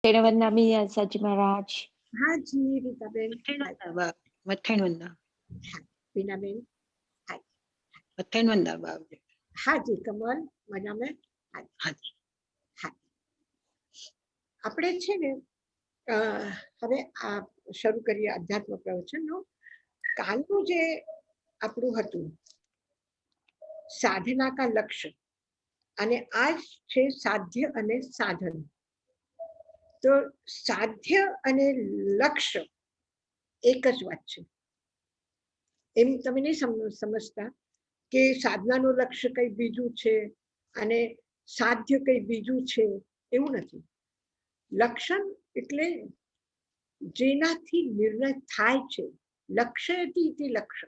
વંદના સાજી મહારાજ. હાજી રીતાબેન. મથેણ વંદા. હા બીનાબેન. હા મથેણ વંદા બાબ. હાજી કમલ મજામાં. હાજી. હા આપણે છે ને હવે આ શરૂ કરીએ અધ્યાત્મ પ્રવચનનો. કાલનું જે આપણું હતું સાધના કા લક્ષ્ય અને આજ છે સાધ્ય અને સાધન. તો સાધ્ય અને લક્ષ્ય એક જ વાત છે. એમ તમે નહીં સમજતા કે સાધનાનું લક્ષ્ય કઈ બીજું છે અને સાધ્ય કઈ બીજું છે, એવું નથી. લક્ષણ એટલે જેનાથી નિર્ણય થાય છે, લક્ષ્યથી તે લક્ષ્ય.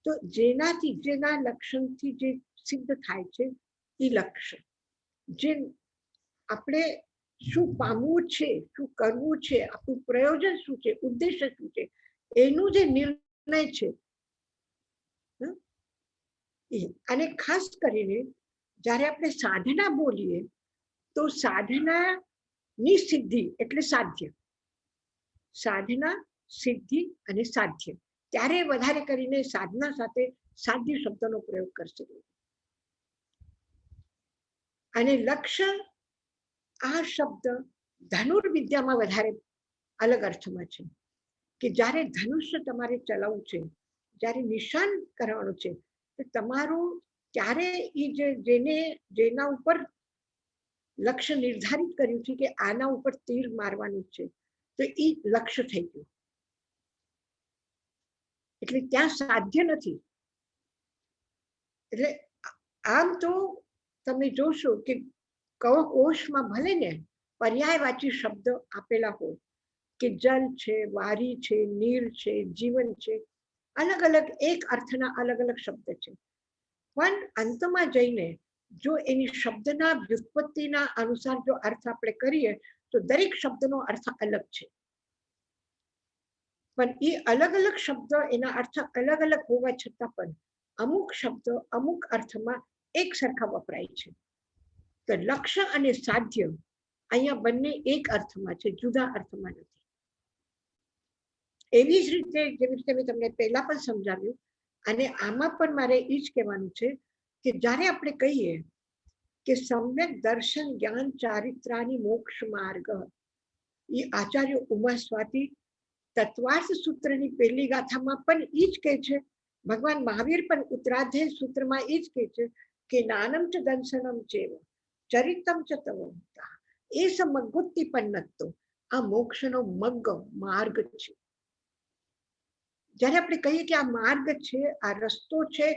તો જેનાથી જેના લક્ષણથી જે સિદ્ધ થાય છે એ લક્ષ્ય. જે આપણે શું પામવું છે, શું કરવું છે, આપણું પ્રયોજન શું છે, ઉદ્દેશ્ય શું છે, એનું જે નિર્ણય છે. અને ખાસ કરીને જ્યારે આપણે સાધના બોલીએ તો સાધનાની સિદ્ધિ એટલે સાધ્ય. સાધના, સિદ્ધિ અને સાધ્ય. ત્યારે વધારે કરીને સાધના સાથે સાધ્ય શબ્દનો પ્રયોગ કરશે. અને લક્ષ્ય આ શબ્દ ધનુર્વિદ્યામાં વધારે અલગ અર્થમાં છે કે જ્યારે ધનુષ્ય તમારે ચલાવવું છે, જ્યારે નિશાન કરવાનું છે, તો તમારું ત્યારે જેના ઉપર લક્ષ્ય નિર્ધારિત કર્યું છે કે આના ઉપર તીર મારવાનું છે, તો એ લક્ષ્ય થઈ ગયું. એટલે ત્યાં સાધ્ય નથી. એટલે આમ તો તમે જોશો કે કોષમાં ભલે ને પર્યાયવાચી શબ્દ આપેલા હોય કે જલ છે, વારી છે, નીર છે, જીવન છે, અલગ અલગ એક અર્થના અલગ અલગ શબ્દ છે. પણ અંતમાં જઈને જો એની શબ્દના વ્યુત્પત્તિના અનુસાર જો અર્થ આપણે કરીએ તો દરેક શબ્દનો અર્થ અલગ છે. પણ એ અલગ અલગ શબ્દ એના અર્થ અલગ અલગ હોવા છતાં પણ અમુક શબ્દ અમુક અર્થમાં એક સરખા વપરાય છે. તો લક્ષ્ય અને સાધ્ય અહીંયા બંને એક અર્થમાં છે, જુદા અર્થમાં નથી. એવી જ રીતે જેવી રીતે મેં તમને પહેલા પણ સમજાવ્યું, અને આમાં પણ મારે એ જ કહેવાનું છે કે જ્યારે આપણે કહીએ કે સમ્યક દર્શન જ્ઞાન ચારિત્રાની મોક્ષ માર્ગ, એ આચાર્ય ઉમા સ્વાતિ તત્વાર્થ સૂત્રની પહેલી ગાથામાં પણ એ જ કહે છે. ભગવાન મહાવીર પણ ઉત્તરાધ્યાય સૂત્રમાં એ જ કહે છે કે નાનમ ચ દંશનમ ચેવ ચરિતમ ચ તવંતા એ સમગુત્તિ પન્નતો, આ મોક્ષનો મગ્ગ માર્ગ છે. જ્યારે આપણે કહીએ કે આ માર્ગ છે, આ રસ્તો છે,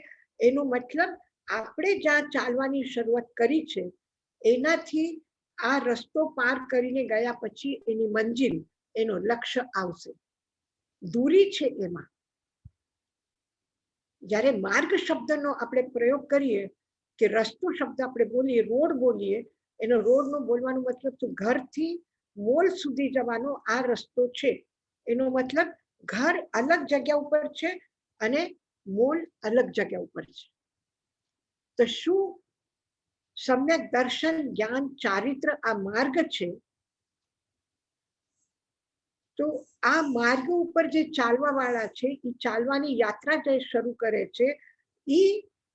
એનો મતલબ આપણે જ્યાં ચાલવાની શરૂઆત કરી છે એનાથી આ રસ્તો પાર કરીને ગયા પછી એની મંજિલ, એનો લક્ષ્ય આવશે. દૂરી છે એમાં. જ્યારે માર્ગ શબ્દનો આપણે પ્રયોગ કરીએ કે રસ્તો શબ્દ આપણે બોલીએ, રોડ બોલીએ, એનો રોડનો બોલવાનો મતલબ તો ઘરથી મોલ સુધી જવાનો આ રસ્તો છે. એનો મતલબ ઘર અલગ જગ્યા ઉપર છે અને મોલ અલગ જગ્યા ઉપર છે. તો શું સમ્યક દર્શન જ્ઞાન ચારિત્ર આ માર્ગ છે? તો આ માર્ગ ઉપર જે ચાલવા વાળા છે એ ચાલવાની યાત્રા જે શરૂ કરે છે એ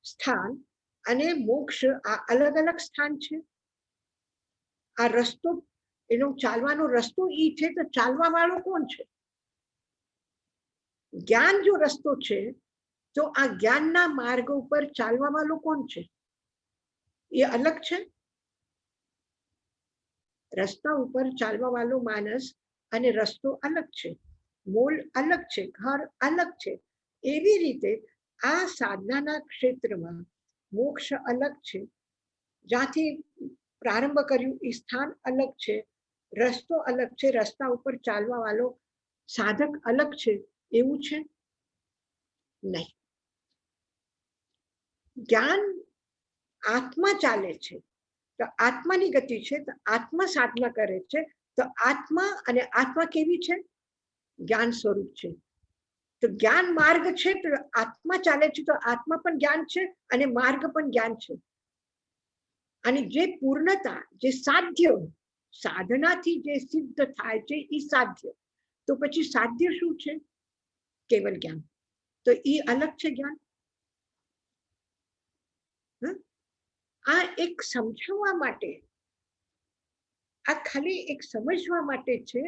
સ્થાન અને મોક્ષ આ અલગ અલગ સ્થાન છે. આ રસ્તો, એનો ચાલવાનો રસ્તો એ છે, તો ચાલવા વાળો કોણ છે? જ્ઞાન જો રસ્તો છે તો આ જ્ઞાનના માર્ગ ઉપર ચાલવા વાળો કોણ છે? એ અલગ છે. રસ્તા ઉપર ચાલવા વાળો માણસ અને રસ્તો અલગ છે, મોલ અલગ છે, ઘર અલગ છે. એવી રીતે આ સાધનાના ક્ષેત્રમાં મોક્ષ અલગ છે, જ્યાંથી પ્રારંભ કર્યું એ સ્થાન અલગ છે, રસ્તો અલગ છે, રસ્તા ઉપર ચાલવા વાળો સાધક અલગ છે. એવું છે નહીં. જ્ઞાન આત્મા ચાલે છે, તો આત્માની ગતિ છે, તો આત્મા સાધના કરે છે. તો આત્મા અને આત્મા કેવી છે? જ્ઞાન સ્વરૂપ છે. તો જ્ઞાન માર્ગ છે, તો આત્મા ચાલે છે, તો આત્મા પણ જ્ઞાન છે અને માર્ગ પણ જ્ઞાન છે. અને જે પૂર્ણતા, જે સાધ્ય સાધનાથી જે સિદ્ધ થાય છે એ સાધ્ય. તો પછી સાધ્ય શું છે? કેવલ જ્ઞાન. તો એ અલગ છે જ્ઞાન. આ એક સમજાવવા માટે, આ ખાલી એક સમજવા માટે છે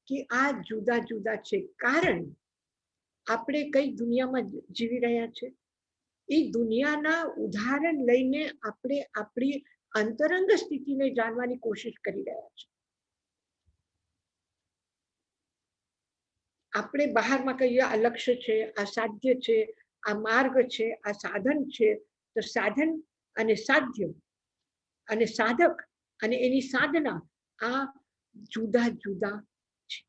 કે આ જુદા જુદા છે. કારણ આપણે કઈ દુનિયામાં જીવી રહ્યા છે, એ દુનિયાના ઉદાહરણ લઈને આપણે આપણી અંતરંગ સ્થિતિને જાણવાની કોશિશ કરી રહ્યા છે. આપણે બહારમાં કહીએ આ લક્ષ્ય છે, આ સાધ્ય છે, આ માર્ગ છે, આ સાધન છે. તો સાધન અને સાધ્ય અને સાધક અને એની સાધના આ જુદા જુદા છે.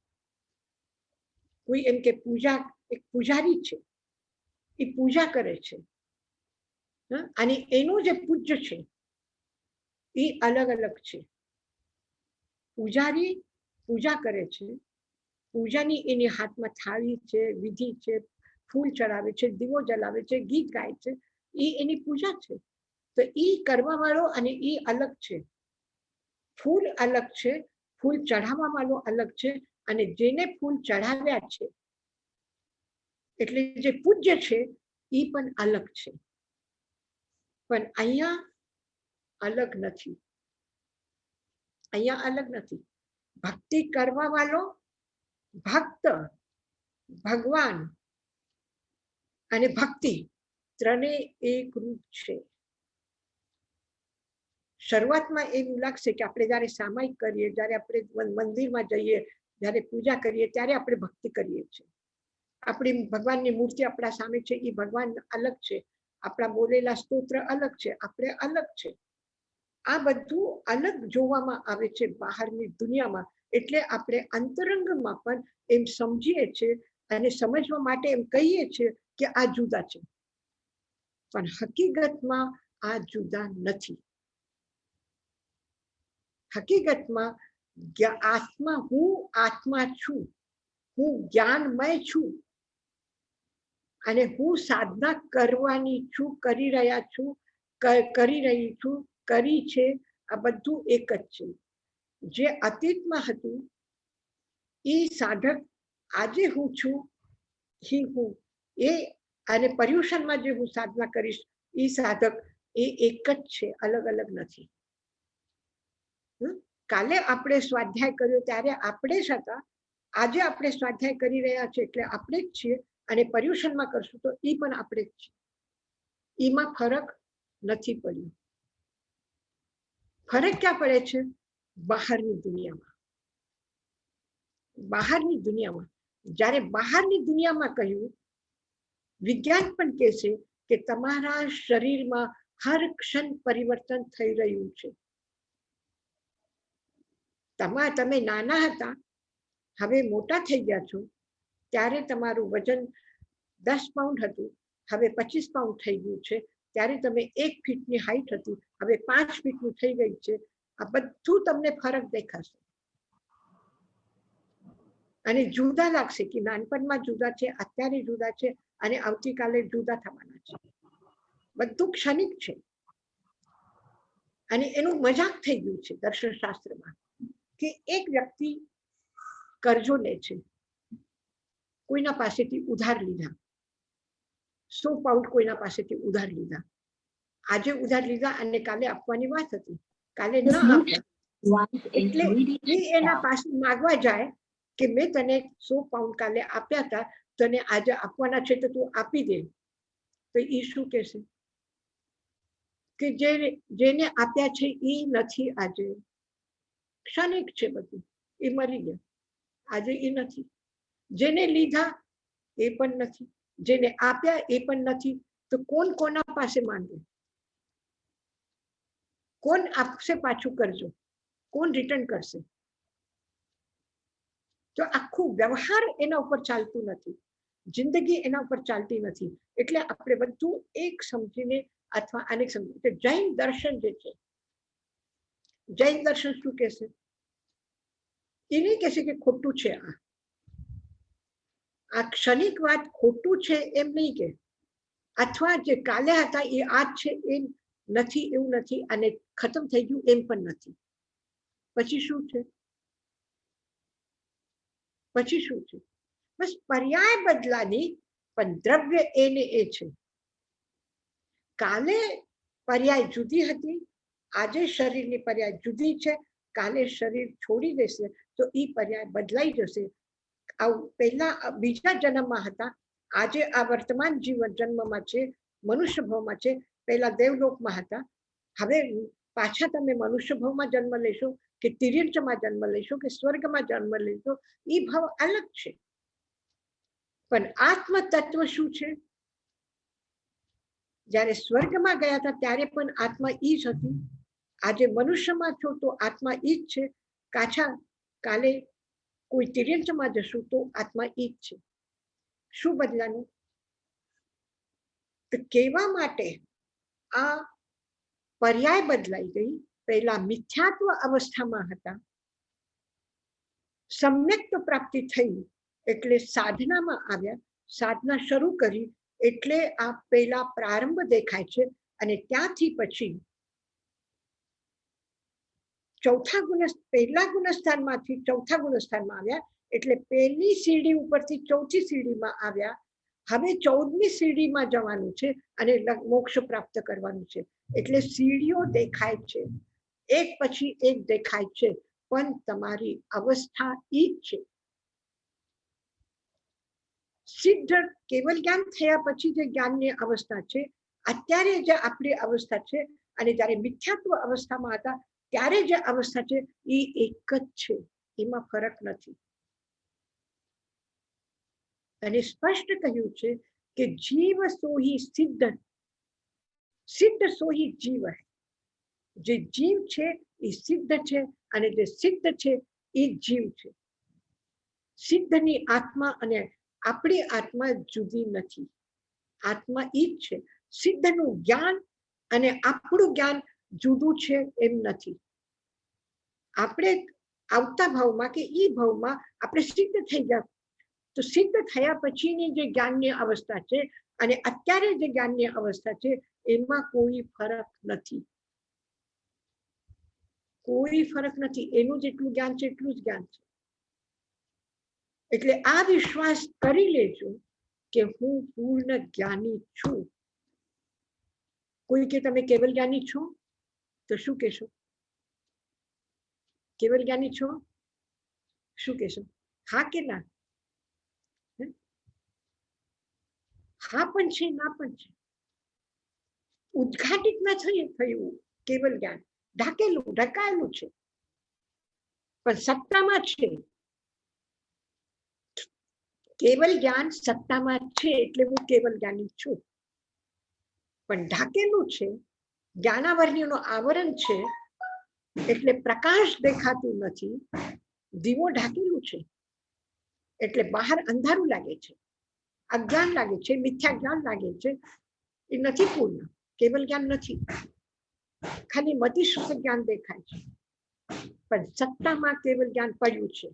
કોઈ એમ કે પૂજા, એક પૂજારી છે, એ પૂજા કરે છે અને એનું જે પૂજ્ય છે એ અલગ અલગ છે. પૂજારી પૂજા કરે છે, પૂજાની એની હાથમાં થાળી છે, વિધિ છે, ફૂલ ચડાવે છે, દીવો જલાવે છે, ગીત ગાય છે, એ એની પૂજા છે. તો એ કરવા વાળો અને એ અલગ છે. ફૂલ અલગ છે, ફૂલ ચઢાવવા વાળો અલગ છે, અને જેને ફૂલ ચઢાવ્યા છે એટલે જે પૂજ્ય છે એ પણ અલગ છે. પણ અહીંયા અલગ નથી. અહીંયા અલગ નથી. ભક્તિ કરવા વાળો ભક્ત, ભગવાન અને ભક્તિ ત્રણેય એક રૂપ છે. શરૂઆતમાં એવું લાગશે કે આપણે જયારે સામાયિક કરીએ, જયારે આપણે મંદિરમાં જઈએ, જયારે પૂજા કરીએ, ત્યારે આપણે ભક્તિ કરીએ છીએ. આપણી ભગવાનની મૂર્તિ આપણા સામે છે, એ ભગવાન અલગ છે. આપણા બોલેલા સ્તોત્ર અલગ છે, આપણે અલગ છે. આ બધું અલગ જોવામાં આવે છે બહારની દુનિયામાં. એટલે આપણે અંતરંગમાં પણ એમ સમજીએ છીએ અને સમજવા માટે એમ કહીએ છીએ કે આ જુદા છે. પણ હકીકતમાં આ જુદા નથી. હકીકતમાં આત્મા, હું આત્મા છું, હું જ્ઞાનમય છું અને હું સાધના કરવાની છું, કરી રહ્યા છું, કરી રહી છું, કરી છે. આ બધું એક જ છે. જે અતીતમાં હતું એ સાધક આજે હું છું, હું એ, અને પર્યુષણમાં જે હું સાધના કરીશ એ સાધક, એ એક જ છે, અલગ અલગ નથી. કાલે આપણે સ્વાધ્યાય કર્યો ત્યારે આપણે જ હતા, આજે આપણે સ્વાધ્યાય કરી રહ્યા છીએ એટલે આપણે જ છીએ, અને પર્યુષણમાં કરશું તો એ પણ આપણે જ છીએ. એમાં ફરક નથી પડ્યો. ફરક ક્યાં પડે છે? બહારની દુનિયામાં. બહારની દુનિયામાં જ્યારે બહારની દુનિયામાં કહ્યું, વિજ્ઞાન પણ કહે છે કે તમારા શરીરમાં હર ક્ષણ પરિવર્તન થઈ રહ્યું છે. તમે નાના હતા, હવે મોટા થઈ ગયા છો, ત્યારે તમારું વજન 10 પાઉન્ડ હતું, હવે 25 પાઉન્ડ થઈ ગયું છે. ત્યારે તમે 1 ફીટની હાઈટ હતી, હવે 5 ફીટનું થઈ ગઈ છે. આ બધું તમને ફરક દેખાશે અને જુદા લાગશે કે નાનપણમાં જુદા છે, અત્યારે જુદા છે અને આવતીકાલે જુદા થવાના છે. બધું ક્ષણિક છે અને એનું મજાક થઈ ગયું છે દર્શનશાસ્ત્રમાં કે એક વ્યક્તિ કરજો લે છે, કોઈના પાસેથી ઉધાર લીધા, 100 પાઉન્ડ કોઈના પાસેથી ઉધાર લીધા. આજે ઉધાર લીધા અને કાલે આપવાની વાત હતી, કાલે ન આપ્યા. એટલે એના પાસે માગવા જાય કે મેં તને 100 પાઉન્ડ કાલે આપ્યા હતા, તને આજે આપવાના છે તો તું આપી દે. તો એ શું કહેશે કે જેને આપ્યા છે એ નથી, આજે ક્ષણિક છે બધું, એ મરી ગયા, આજે એ નથી. જેને લીધા એ પણ નથી, જેને આપ્યા એ પણ નથી. તો કોણ કોના પાસે માંગે? કોણ આપશે પાછું કરજો? કોણ રિટર્ન કરશે? તો આખું વ્યવહાર એના ઉપર ચાલતું નથી, જિંદગી એના ઉપર ચાલતી નથી. એટલે આપણે બધું એક સમજીને અથવા અનેક સમજી. જૈન દર્શન જે છે, જૈન દર્શન શું કહેશે? એ નહીં કહેશે કે ખોટું છે, આ ક્ષણિક વાત ખોટું છે એમ નહીં કે, અથવા જે કાલે હતા એ આજ છે એમ નથી, એવું નથી, અને ખતમ થઈ ગયું એમ પણ નથી. પછી શું છે? પછી શું છે? બસ પર્યાય બદલાની, પણ દ્રવ્ય એને એ છે. કાલે પર્યાય જુદી હતી, આજે શરીરની પર્યાય જુદી છે. કાલે શરીર છોડી દેશે તો એ પર્યાય બદલાઈ જશે. પહેલા બીજા જન્મમાં હતા, આજે આ વર્તમાન જીવન જન્મમાં છે, મનુષ્ય ભાવમાં છે. પહેલા દેવલોકમાં હતા, હવે પાછા તમે મનુષ્ય ભાવમાં જન્મ લેશો કે તિર્યંચમાં જન્મ લેશો કે સ્વર્ગમાં જન્મ લેશો, એ ભાવ અલગ છે. પણ આત્મ તત્વ શું છે? જ્યારે સ્વર્ગમાં ગયા હતા ત્યારે પણ આત્મા ઈ જ હતી. આજે મનુષ્યમાં છો તો આત્મા ઈ જ છે. કાછા કાલે કોઈ તિર્યંચમાં જશું તો આત્મા ઈ જ છે. શું બદલાનું? તો કહેવા માટે આ પર્યાય બદલાઈ ગઈ. પહેલા મિથ્યાત્વ અવસ્થામાં હતા, સમ્યક્ત પ્રાપ્તિ થઈ એટલે સાધનામાં આવ્યા, સાધના શરૂ કરી એટલે આ પહેલા પ્રારંભ દેખાય છે. અને ત્યાંથી પછી ચોથા પહેલા ગુણસ્થાનમાંથી ચોથા ગુણસ્થાનમાં આવ્યા એટલે પહેલી સીડી ઉપરથી ચોથી સીડીમાં આવ્યા. હવે 14મી સીડીમાં જવાનું છે અને મોક્ષ પ્રાપ્ત કરવાનું છે. એટલે સીડીઓ દેખાય છે, એક પછી એક દેખાય છે, પણ તમારી અવસ્થા ઈ જ છે. સિદ્ધ કેવલ જ્ઞાન થયા પછી જે જ્ઞાનની અવસ્થા છે, અત્યારે જે આપણી અવસ્થા છે અને જ્યારે મિથ્યાત્વ અવસ્થામાં હતા ત્યારે જે અવસ્થા છે એ એક જ છે, એમાં ફરક નથી. અને સ્પષ્ટ કહ્યું છે કે જીવ સોહી સિદ્ધ, સિદ્ધ સોહી જીવ. જે જીવ છે એ સિદ્ધ છે અને જે સિદ્ધ છે એ જીવ છે. સિદ્ધની આત્મા અને આપણી આત્મા જુદી નથી, આત્મા ઈ જ છે. સિદ્ધનું જ્ઞાન અને આપણું જ્ઞાન જુદું છે એમ નથી. આપણે આવતા ભાવમાં કે ઈ ભાવમાં આપણે સિદ્ધ થઈ ગયા, તો સિદ્ધ થયા પછીની જે જ્ઞાનની અવસ્થા છે અને અત્યારે જે જ્ઞાનની અવસ્થા છે એમાં કોઈ ફરક નથી, કોઈ ફરક નથી. એનું જેટલું જ્ઞાન છે એટલું જ જ્ઞાન છે. એટલે આ વિશ્વાસ કરી લેજો કે હું પૂર્ણ જ્ઞાની છું. કોઈ કે તમે કેવલ જ્ઞાની છો તો શું કહેશો? કેવલ જ્ઞાની છો શું કહેશો? હા કે ના? હા પણ છે, ના પણ છે. ઉદ્ઘાટિત ના થયું કેવલ જ્ઞાન, ઢાકેલું ઢકાયેલું છે પણ સત્તામાં છે. કેવલ જ્ઞાન સત્તામાં છે એટલે હું કેવલ જ્ઞાની છું, પણ ઢાકેલું છે, જ્ઞાનાવરણીનું આવરણ છે એટલે પ્રકાશ દેખાતું નથી. દીવો ઢાકેલું છે એટલે બહાર અંધારું લાગે છે, અજ્ઞાન લાગે છે, મિથ્યા જ્ઞાન લાગે છે. એ નથી પૂર્ણ, કેવલ જ્ઞાન નથી, ખાલી મતિશુદ્ધ જ્ઞાન દેખાય છે. પણ સત્તામાં કેવલ જ્ઞાન પડ્યું છે.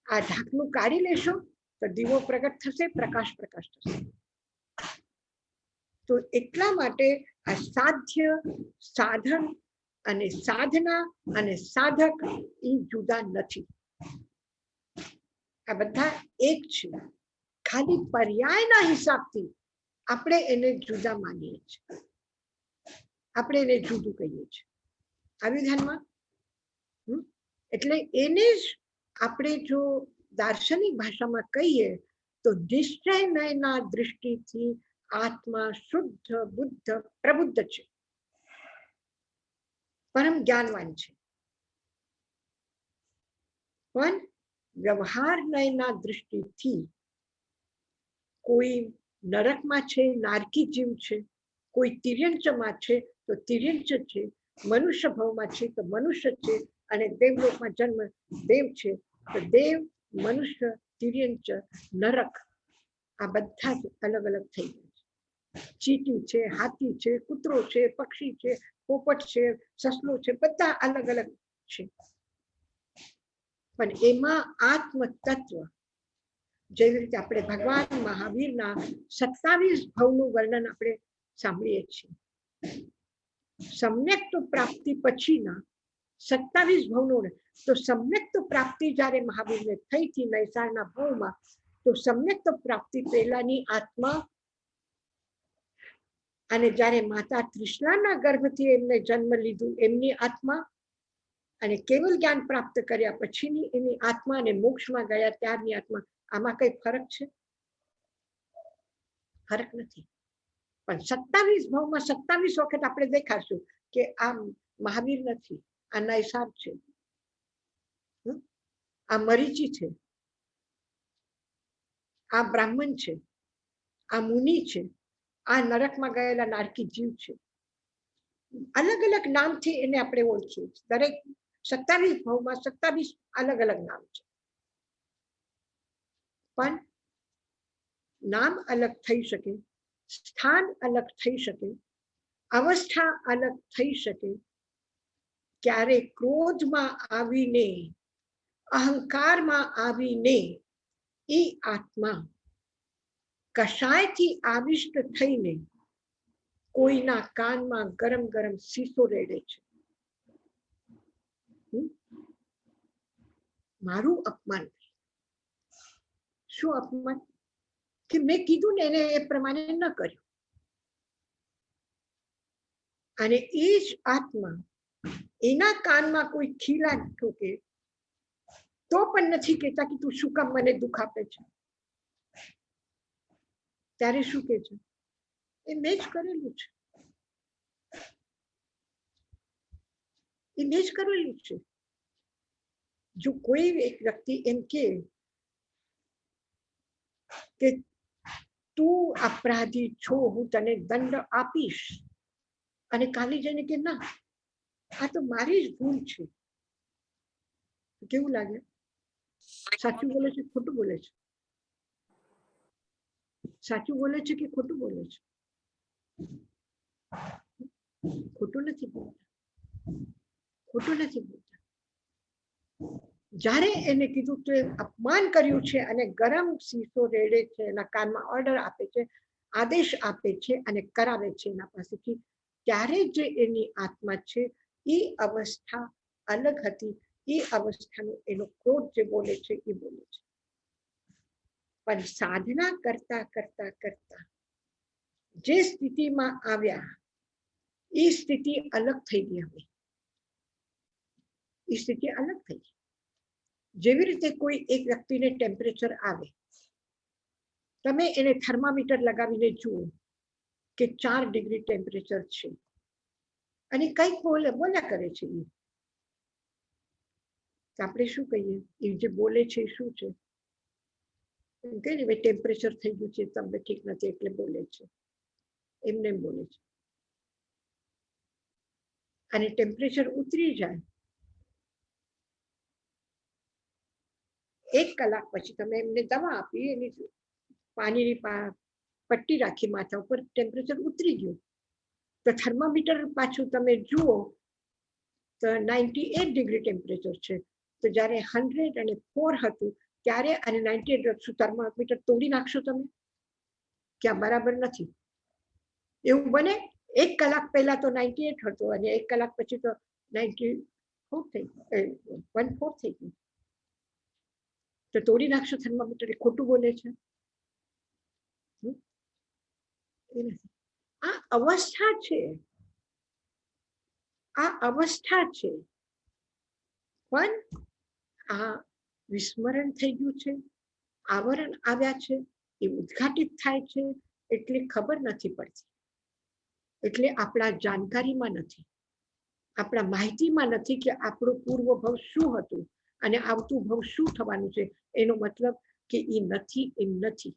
આ ઢાંકણું કાઢી લેશો તો દીવો પ્રગટ થશે, પ્રકાશ થશે. તો એટલા માટે આ સાધ્ય, સાધન અને સાધના અને સાધક એ જુદા નથી, આ બધા એક છે. ખાલી પર્યાયના હિસાબથી આપણે એને જુદા માનીએ છીએ, આપણે એને જુદું કહીએ છીએ. આવ્યું ધ્યાનમાં? એટલે એને જ આપણે જો દાર્શનિક ભાષામાં કહીએ તો નિશ્ચયના દૃષ્ટિથી આત્મા શુદ્ધ બુદ્ધ પ્રબુદ્ધ છે, પરમ જ્ઞાનવાન છે. પણ વ્યવહાર નયના દૃષ્ટિથી કોઈ નરકમાં છે, નારકી જીવ છે, કોઈ તિર્યંચમાં છે તો તિર્યંચ છે, મનુષ્ય ભાવમાં છે તો મનુષ્ય છે, અને દેવલોકમાં જન્મ દેવ છે તો દેવ, મનુષ્ય, તિર્યંચ, નરક આ બધા જ અલગ અલગ થઈ ગયા છે. ચીટી છે, હાથી છે, કૂતરો છે, પક્ષી છે, પોપટ છે, સસલો છે, બધા અલગ અલગ છે. પણ એમાં આત્મ તત્વ, જેવી રીતે આપણે ભગવાન મહાવીરના 27 ભવનું વર્ણન આપણે સાંભળીએ છીએ. સમ્યક પ્રાપ્તિ પછીના 27 ભવનો, તો સમ્યક તો પ્રાપ્તિ જ્યારે મહાવીરને થઈ હતી નૈસારના ભાવમાં, તો સમ્યક તો પ્રાપ્તિ પહેલાની આત્મા, અને જ્યારે માતા તૃષ્ણાના ગર્ભથી એમને જન્મ લીધું એમની આત્મા, અને કેવલ જ્ઞાન પ્રાપ્ત કર્યા પછીની એની આત્મા, અને મોક્ષમાં ગયા ત્યારની આત્મા, આમાં કઈ ફરક છે? ફરક નથી. પણ 27 ભાવમાં 27 વખત આપણે દેખાશું કે આ મહાવીર નથી, આ નૈસાર છે, આ મરીચી છે, આ બ્રાહ્મણ છે, આ મુનિ છે, આ નરકમાં ગયેલા નારકી જીવ છે. અલગ અલગ નામથી એને આપણે ઓળખીએ છીએ. દરેક 27 ભાવમાં 27 અલગ અલગ નામ છે. પણ નામ અલગ થઈ શકે, સ્થાન અલગ થઈ શકે, અવસ્થા અલગ થઈ શકે. ક્યારે ક્રોધમાં આવીને, અહંકારમાં આવીને એ આત્મા કશાયથી આવિષ્ટ થઈને કોઈના કાનમાં ગરમ ગરમ શીશો રેડે છે. મારું અપમાન. શું અપમાન? કે મેં કીધું ને એને એ પ્રમાણે ન કર્યું. અને એ જ આત્મા એના કાનમાં કોઈ ખીલા ઠોકે તો પણ નથી કહેતા કે તું શું કામ મને દુઃખ આપે છે. ત્યારે શું કે છે? એ મેં જ કરેલું છે, એ મેં જ કરેલું છે. જો કોઈ એક વ્યક્તિ એમ કે તું અપરાધી છો, હું તને દંડ આપીશ, અને કાલે જઈને કે ના આ તો મારી જ ભૂલ છે, કેવું લાગે? સાચું બોલે છે ખોટું બોલે છે? સાચું બોલે છે કે ખોટું બોલે છે? ખોટું નથી બોલતા, ખોટું નથી બોલતા. જ્યારે એને કીધું તો અપમાન કર્યું છે અને ગરમ શીશો રેડે છે, એના કાનમાં ઓર્ડર આપે છે, આદેશ આપે છે અને કરાવે છે એના પાસેથી, ત્યારે જે એની આત્મા છે એ અવસ્થા અલગ હતી. એ અવસ્થાનો એનો ક્રોધ જે બોલે છે એ બોલે છે. પણ સાધના કરતા કરતા કરતા જે સ્થિતિમાં આવ્યા એ સ્થિતિ અલગ થઈ ગઈ. હવે એ સ્થિતિ અલગ થઈ ગઈ. જેવી રીતે કોઈ એક વ્યક્તિને ટેમ્પરેચર આવે, તમે એને થર્મામીટર લગાવીને જુઓ કે 4 ડિગ્રી ટેમ્પરેચર છે, અને કંઈક બોલ્યા કરે છે, આપણે શું કહીએ? એ જે બોલે છે શું છે? કઈ ને ભાઈ ટેમ્પરેચર થઈ ગયું છે, તમને ઠીક નથી એટલે બોલે છે, એમને બોલે છે. અને ટેમ્પરેચર ઉતરી જાય, 1 કલાક પછી તમે એમને દવા આપી, એની પાણીની પટ્ટી રાખી માથા ઉપર, ટેમ્પરેચર ઉતરી ગયું, તો થર્મામીટર પાછું તમે જુઓ તો 98 ડિગ્રી ટેમ્પરેચર છે. તો જ્યારે 104 હતું ત્યારે અને 98 શું થર્મામીટર તોડી નાખશો તમે? ક્યાં બરાબર નથી. એવું બને? 1 કલાક પહેલા તો 98 હતો અને 1 કલાક પછી તો 94 થઈ ગયું, 14 થઈ ગયું. તો તોડી નાખશો થર્મામીટર? એ ખોટું બોલે છે. આ અવસ્થા છે, આ અવસ્થા છે. પણ આ વિસ્મરણ થઈ ગયું છે, આવરણ આવ્યા છે, એ ઉદ્ઘાટિત થાય છે એટલે ખબર નથી પડતી. એટલે આપણા જાણકારીમાં નથી, આપણા માહિતીમાં નથી કે આપણું પૂર્વ ભવ શું હતું અને આવતું ભવ શું થવાનું છે. એનો મતલબ કે એ નથી એમ નથી.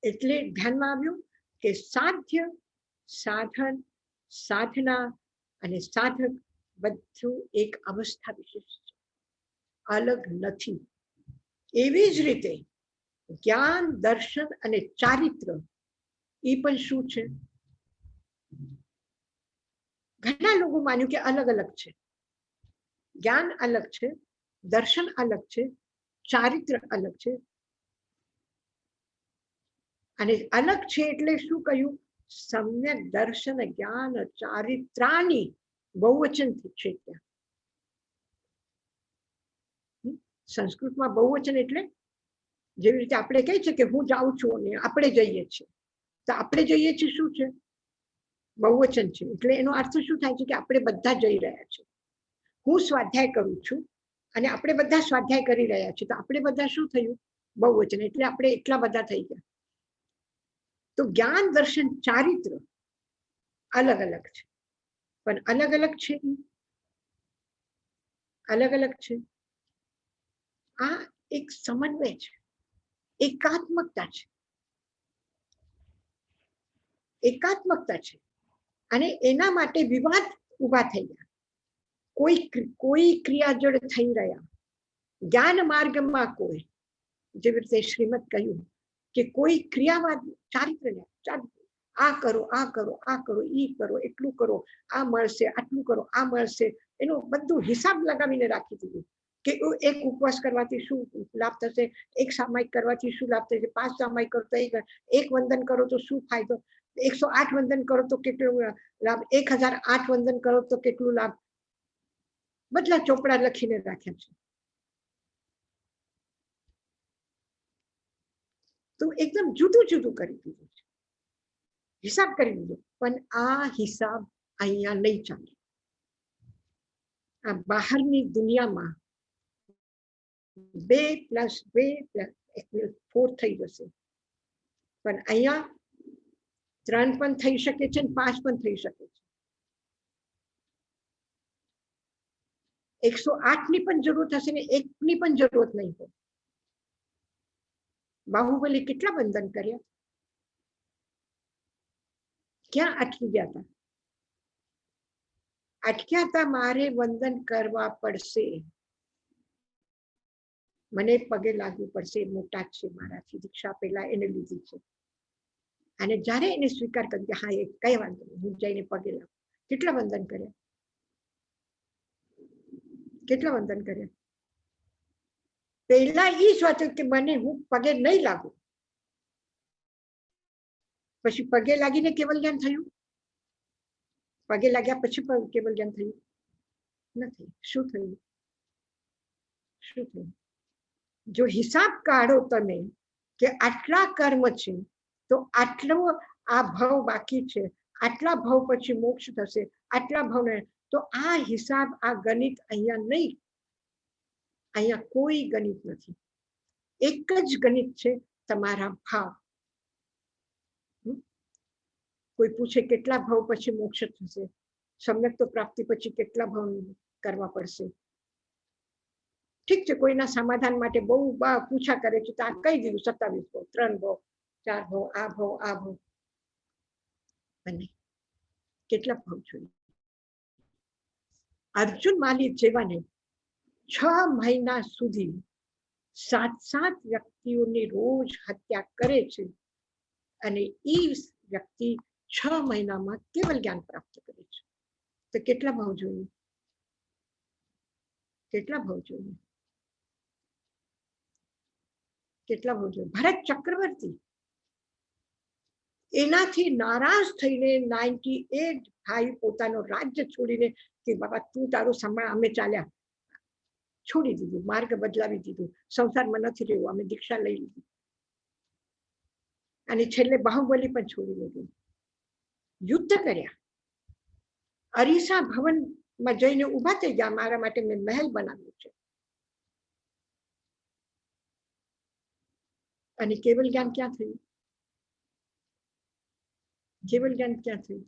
એટલે ધ્યાનમાં આવ્યું કે સાધ્ય, સાધન, સાધના અને સાધક બધું એક અવસ્થા વિશેષ છે, અલગ નથી. એવી જ રીતે જ્ઞાન, દર્શન અને ચારિત્ર એ પણ શું છે? ઘણા લોકો માન્યું કે અલગ અલગ છે. જ્ઞાન અલગ છે, દર્શન અલગ છે, ચારિત્ર અલગ છે. અને અલગ છે એટલે શું કહ્યું? સમ્યક દર્શન જ્ઞાન ચારિત્રાની બહુવચન છે ત્યાં. સંસ્કૃતમાં બહુવચન એટલે જેવી રીતે આપણે કહીએ છીએ કે હું જાઉં છું અને આપણે જઈએ છીએ, તો આપણે જઈએ છીએ શું છે? બહુવચન છે. એટલે એનો અર્થ શું થાય છે કે આપણે બધા જઈ રહ્યા છીએ. હું સ્વાધ્યાય કરું છું અને આપણે બધા સ્વાધ્યાય કરી રહ્યા છીએ, તો આપણે બધા શું થયું? બહુવચન. એટલે આપણે એટલા બધા થઈ ગયા. તો જ્ઞાન દર્શન ચારિત્ર અલગ અલગ છે, પણ અલગ અલગ છે, અલગ અલગ છે. આ એક સમન્વય છે, એકાત્મકતા છે, એકાત્મકતા છે. અને એના માટે વિવાદ ઉભા થઈ ગયા. કોઈ ક્રિયા જોડે થઈ રહ્યા. જ્ઞાન માર્ગમાં કોઈ, જેવી રીતે શ્રીમદ કહ્યું કે કોઈ ક્રિયાવાદ ચારિત્ર, આ કરો, આ કરો, આ કરો, ઈ કરો, એટલું કરો, આ મળશે, આટલું કરો, આ મળશે, એનો બધું હિસાબ લગાવીને રાખી દીધું કે એક ઉપવાસ કરવાથી શું લાભ થશે, એક સામાયિક કરવાથી શું લાભ થશે, 5 સામાયિક કરો તો એક વંદન કરો તો શું ફાયદો, 108 વંદન કરો તો કેટલું લાભ, 1008 વંદન કરો તો કેટલું લાભ. બધા ચોપડા લખીને રાખ્યા છે. તો એકદમ જુદું જુદું કરી દીધું છે, હિસાબ કરી દીધો. પણ આ હિસાબ અહીંયા નહીં ચાલે. આ બહારની દુનિયામાં 2 + 2 = 4 થઈ જશે, પણ અહીંયા 3 પણ થઈ શકે છે અને 5 પણ થઈ શકે છે. 108 ની પણ જરૂરત હશે ને 1 ની પણ જરૂરત નહીં હોય. બાહુબલી કેટલા વંદન કર્યા? ક્યાં અટકી ગયા હતા? અટક્યા હતા મારે વંદન કરવા પડશે, મને પગે લાગવું પડશે, મોટા છે મારાથી, દીક્ષા પહેલા એને લીધી છે. અને જ્યારે એને સ્વીકાર કર્યો કે હા એ કઈ વાંધો નહીં, હું જઈને પગે લાગુ. કેટલા વંદન કર્યા? કેટલા વંદન કર્યા? પહેલા એ જ વાત કે મને હું પગે નહીં લાગુ. પછી પગે લાગીને કેવલ જ્ઞાન થયું? પગે લાગ્યા પછી કેવલ જ્ઞાન થયું નથી. શું થયું? શું થયું? જો હિસાબ કાઢો તમે કે આટલા કર્મ છે તો આટલો આ ભાવ બાકી છે, આટલા ભાવ પછી મોક્ષ થશે, આટલા ભાવને, તો આ હિસાબ, આ ગણિત અહીંયા નહીં. અહીંયા કોઈ ગણિત નથી. એક જ ગણિત છે, તમારા ભાવ. કોઈ પૂછે કેટલા ભાવ પછી મોક્ષ થશે, સમ્યક તો પ્રાપ્તિ પછી કેટલા ભાવ કરવા પડશે. ઠીક છે, કોઈના સમાધાન માટે બહુ પૂછા કરે છે, તો આ કહી દીધું 27 ભાવ, 3 ભાવ, 4 ભાવ, આ ભાવ, આ ભાવ. અને કેટલા ભાવ જોઈએ? અર્જુન માલિક જેવાને 6 મહિના સુધી 7 વ્યક્તિઓની રોજ હત્યા કરે છે, અને એ વ્યક્તિ 6 મહિનામાં કેવલ જ્ઞાન પ્રાપ્ત કરે છે. તો કેટલા ભાવ જોઈએ? કેટલા ભાવ જોઈએ? કેટલા ભાવ જોઈએ? ભરત ચક્રવર્તી એનાથી નારાજ થઈને 98 ભાઈ પોતાનો રાજ્ય છોડીને કે બાબા તું તારું સંભાળ, અમે ચાલ્યા, છોડી દીધું, માર્ગ બદલાવી દીધું, સંસારમાં નથી રહેવું, અમે દીક્ષા લઈ લીધી. અને છેલ્લે બાહુબલી પણ છોડી દીધું. યુદ્ધ કર્યા, અરીસા ભવનમાં જઈને ઉભા થઈ ગયા, મારા માટે મેં મહેલ બનાવ્યો છે. અને કેવલ જ્ઞાન ક્યાં થયું? કેવલ જ્ઞાન ક્યાં થયું?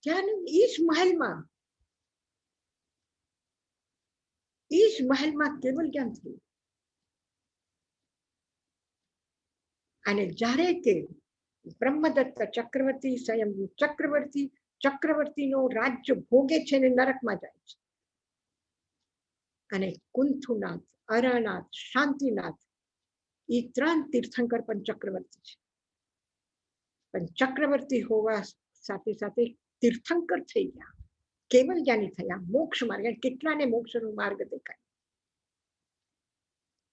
ક્યાં? ઈ જ મહેલમાં, ઈ જ મહેલમાં કેવલ જ્ઞાન થયું. અને જ્યારે કે બ્રહ્મદત્ત ચક્રવર્તી સ્વયં ચક્રવર્તીનો રાજ્ય ભોગે છે ને નરકમાં જાય છે. અને કુંથુનાથ, અરનાથ, શાંતિનાથ, એ 3 તીર્થંકર પણ ચક્રવર્તી છે. પણ ચક્રવર્તી હોવા સાથે સાથે તીર્થંકર થઈ ગયા, કેવલ જ્ઞાની થયા, મોક્ષ માર્ગ. કેટલાને મોક્ષનો માર્ગ દેખાય.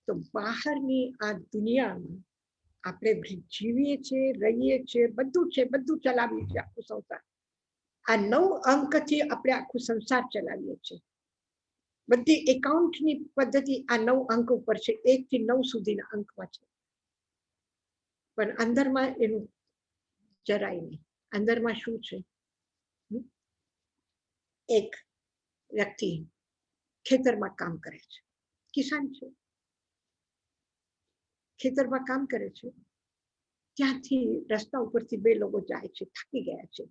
તો બહારની આ દુનિયામાં આપણે જીવીએ છીએ, રહીએ છીએ, બધું છે, બધું ચલાવીએ છીએ આખું સંસાર. આ 9 અંકથી આપણે આખું સંસાર ચલાવીએ છીએ. બધી એકાઉન્ટની પદ્ધતિ આ 9 અંક ઉપર છે, 1 થી 9 સુધીના અંકમાં છે. પણ અંદરમાં એનું જરાય નહીં. અંદરમાં શું છે? એક વ્યક્તિ ખેતરમાં કામ કરે છે, કિસાન છે, ખેતરમાં કામ કરે છે. ત્યાંથી રસ્તા ઉપરથી 2 લોકો જાય છે, થાકી ગયા છે,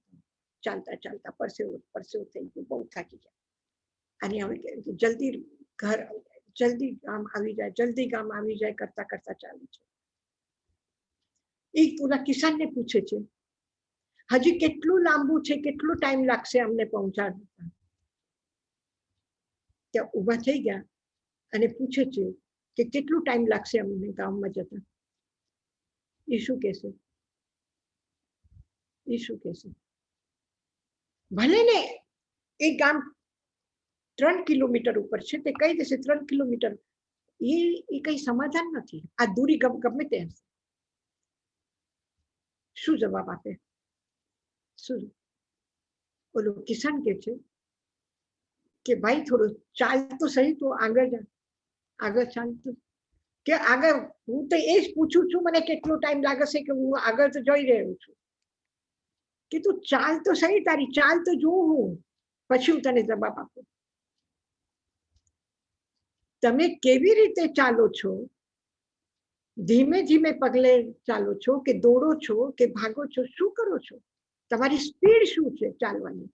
ચાલતા ચાલતા પરસેવો પરસેવો થઈ ગયો, બહુ થાકી ગયા. અને હવે જલ્દી ઘર, જલ્દી ગામ આવી જાય, જલ્દી ગામ આવી જાય કરતા કરતા ચાલે છે. એક ઓલા કિસાનને પૂછે છે, હજી કેટલું લાંબુ છે, કેટલો ટાઈમ લાગશે અમને પહોંચાડતા? ત્યાં ઊભા થઈ ગયા અને પૂછે છે કે કેટલું ટાઈમ લાગશે અમને ગામમાં જતા? એ શું કહેશે? એ શું કહેશે? ભલે ને એ ગામ 3 કિલોમીટર ઉપર છે, તે કહી દેશે 3 કિલોમીટર. એ કઈ સમાધાન નથી. આ દૂરી ગમે તે હશે. શું જવાબ આપે? શું? ઓલો કિસાન કે છે કે ભાઈ થોડું ચાલ તો સહી, તો આગળ જા, આગળ ચાલતું કે આગળ. હું તો એ જ પૂછું છું, મને કેટલો ટાઈમ લાગશે, કે હું આગળ તો જઈ રહ્યો છું, કે તું ચાલ તો સહી, તારી ચાલ તો જોઉં હું, પછી હું તને જવાબ આપું. તમે કેવી રીતે ચાલો છો? ધીમે ધીમે પગલે ચાલો છો, કે દોડો છો, કે ભાગો છો? શું કરો છો? તમારી સ્પીડ શું છે ચાલવાની?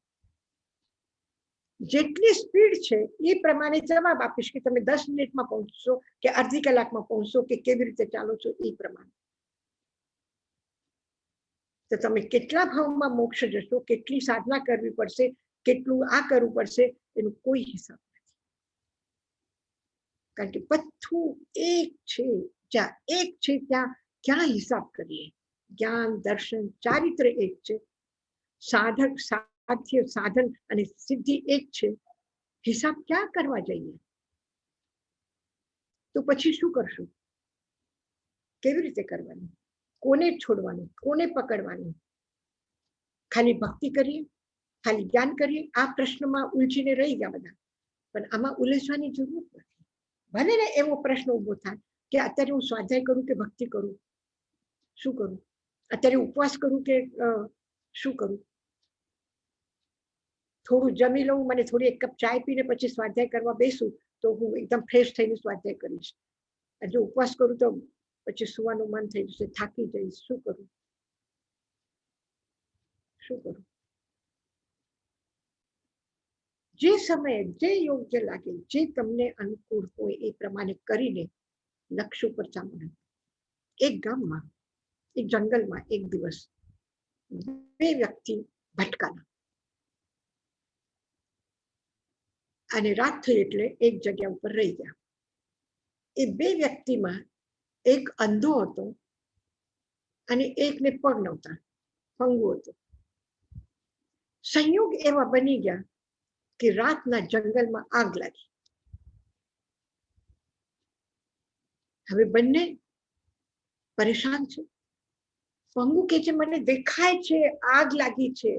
જેટલી સ્પીડ છે એ પ્રમાણે જવાબ આપીશ કે તમે 10 મિનિટમાં પહોંચશો કે અડધી કલાકમાં પહોંચશો, કે કેવી રીતે ચાલો છો એ પ્રમાણે. તો તમે કેટલા ભાવમાં મોક્ષ જશો, કેટલી સાધના કરવી પડશે, કેટલું આ કરવું પડશે, એનું કોઈ હિસાબ નથી. કારણ કે બધું એક છે. જ્યાં એક છે ત્યાં ક્યાં હિસાબ કરીએ? જ્ઞાન, દર્શન, ચારિત્ર એક છે. સાધક, સાધ્ય, સાધન અને સિદ્ધિ એક છે. હિસાબ ક્યાં કરવા જઈએ? તો પછી શું કરશું? કેવી રીતે કરવાનું? કોને છોડવાનું? કોને પકડવાનું? ખાલી ભક્તિ કરીએ, ખાલી જ્ઞાન કરીએ? આ પ્રશ્નમાં ઉલझીને રહી ગયા બધા. પણ આમાં ઉલझવાની જરૂર નથી. ભલે ને એવો પ્રશ્ન ઉભો થાય કે અત્યારે હું સ્વાધ્યાય કરું કે ભક્તિ કરું? શું કરું? અત્યારે ઉપવાસ કરું કે શું કરું? થોડું જમી લઉં, મને થોડી 1 કપ ચાય પીને પછી સ્વાધ્યાય કરવા બેસું તો હું એકદમ ફ્રેશ થઈને સ્વાધ્યાય કરીશ. જો ઉપવાસ કરું તો પછી સુવાનું મન થઈ જશે, થાકી જઈશ. શું કરું? શું કરું? જે સમયે જે યોગ્ય લાગે, જે તમને અનુકૂળ હોય એ પ્રમાણે કરીને લક્ષ્ય ઉપર ચાલવાનું. એક ગામમાં, એક જંગલમાં એક દિવસ 2 વ્યક્તિ ભટકાના અને રાત થઈ એટલે એક જગ્યા ઉપર રહી ગયા. એ 2 વ્યક્તિમાં એક અંધો હતો અને એકને પગ નહોતા, પંગુ હતો. સંયોગ એવા બની ગયા કે રાતના જંગલમાં આગ લાગી. હવે બંને પરેશાન છે. પંગુ કે છે મને દેખાય છે આગ લાગી છે,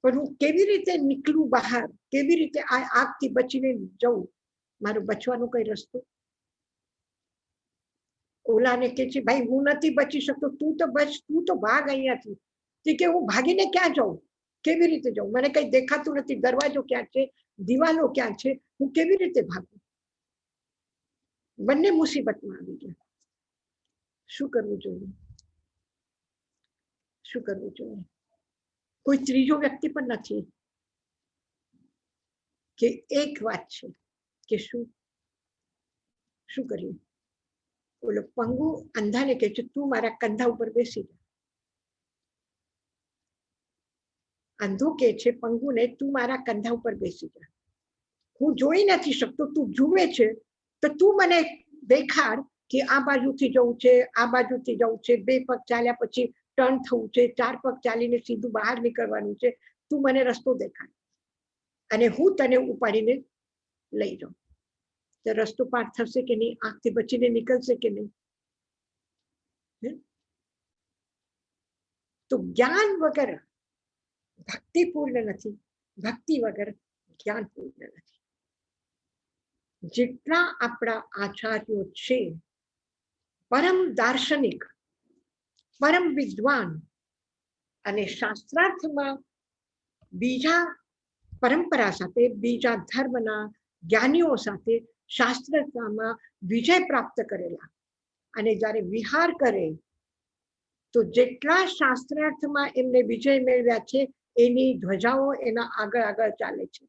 પણ હું કેવી રીતે નીકળું બહાર? કેવી રીતે આ આગથી બચીને જઉં? મારો બચવાનો કઈ રસ્તો? ઓલાને કે છે ભાઈ હું નથી બચી શકતો, તું તો બચ, તું તો ભાગ અહીંયાથી. તે કે હું ભાગીને ક્યાં જાઉં? કેવી રીતે જાઉં? મને કઈ દેખાતું નથી. દરવાજો ક્યાં છે? દિવાલો ક્યાં છે? હું કેવી રીતે ભાગું? બંને મુસીબતમાં આવી ગયા. શું કરવું જોઈએ? શું કરવું જોઈએ? કોઈ ત્રીજો વ્યક્તિ પણ નથી. કે એક વાત છે કે શું કરીએ? ઓલો પંગુ અંધાને કહે છે તું મારા કંધા ઉપર બેસી જા. અંધો કે છે પંગુને તું મારા કંધા ઉપર બેસી જા. હું જોઈ નથી શકતો, તું જુએ છે તો તું મને દેખાડ કે આ બાજુથી જવું છે, આ બાજુથી જવું છે. 2 પગ ચાલ્યા પછી ટર્ન થવું છે, 4 પગ ચાલીને સીધું બહાર નીકળવાનું છે. તું મને રસ્તો દેખાડ અને હું તને ઉપાડીને લઈ જાઉં. તો રસ્તો પાર થશે કે નહીં? આગથી બચીને નીકળશે કે નહીં? તો જ્ઞાન વગર ભક્તિ પૂર્ણ નથી, ભક્તિ વગર જ્ઞાન પૂર્ણ નથી. જેટલા આપણા આચાર્યો છે, પરમ દાર્શનિક, પરમ વિદ્વાન અને શાસ્ત્રાર્થમાં બીજા પરંપરા સાથે, બીજા ધર્મના જ્ઞાનીઓ સાથે શાસ્ત્રમાં વિજય પ્રાપ્ત કરેલા, અને જ્યારે વિહાર કરે તો જેટલા શાસ્ત્રાર્થમાં એમને વિજય મેળવ્યા છે એની ધ્વજાઓ એના આગળ આગળ ચાલે છે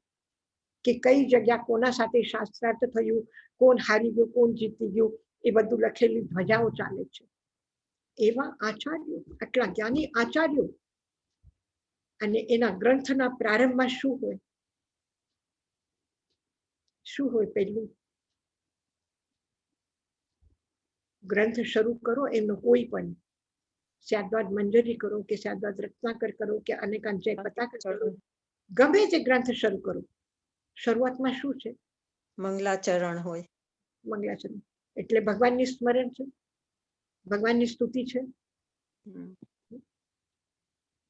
કે કઈ જગ્યા કોના સાથે શાસ્ત્રાર્થ થયું, કોણ હારી ગયું, કોણ જીતી ગયું, એ બધું લખેલી ધ્વજાઓ ચાલે છે. એવા આચાર્યો, આટલા જ્ઞાની આચાર્યો, અને એના ગ્રંથના પ્રારંભમાં શું હોય? શું હોય? પહેલું ગ્રંથ શરૂ કરો એમનો કોઈ પણ, સ્યાદવાદ મંજરી કરો કે સ્યાદવાદ રત્નાકર કરો કે અનેકાંજય પતાકર કરો, ગમે તે ગ્રંથ શરૂ કરો, શરૂઆતમાં શું છે? મંગલાચરણ હોય. મંગલાચરણ એટલે ભગવાનની સ્મરણ છે, ભગવાનની સ્તુતિ છે.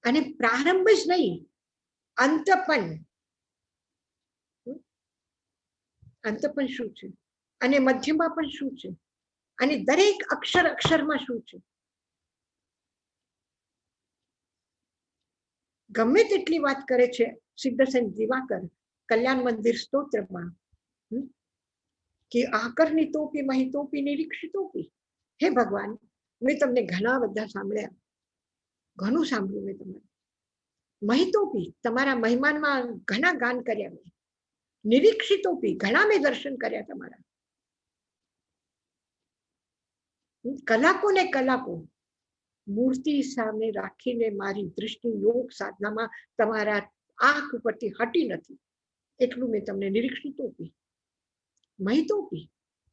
અને પ્રારંભ જ નહીં, અંત પણ. અંત પણ શું છે, અને મધ્યમાં પણ શું છે, અને દરેક અક્ષર અક્ષરમાં શું છે. ગમે તેટલી વાત કરે છે સિદ્ધસેન દિવાકર કલ્યાણ મંદિર સ્તોત્રમાં કે આકરની તોપી મહિતોપી નિરીક્ષિતોપી. હે ભગવાન, મેં તમને ઘણા બધા સાંભળ્યા, ઘણું સાંભળ્યું મેં તમારે. મહિતોપી, તમારા મહિમાનમાં ઘણા ગાન કર્યા મેં. નિરીક્ષિતોપી, ઘણા મેં દર્શન કર્યા તમારા. કલાકો ને કલાકો મૂર્તિ સામે રાખીને મારી દૃષ્ટિ યોગ સાધનામાં તમારા આંખ ઉપરથી હટી નથી, એટલું મેં તમને નિરીક્ષિતોપી, મહિતોપી,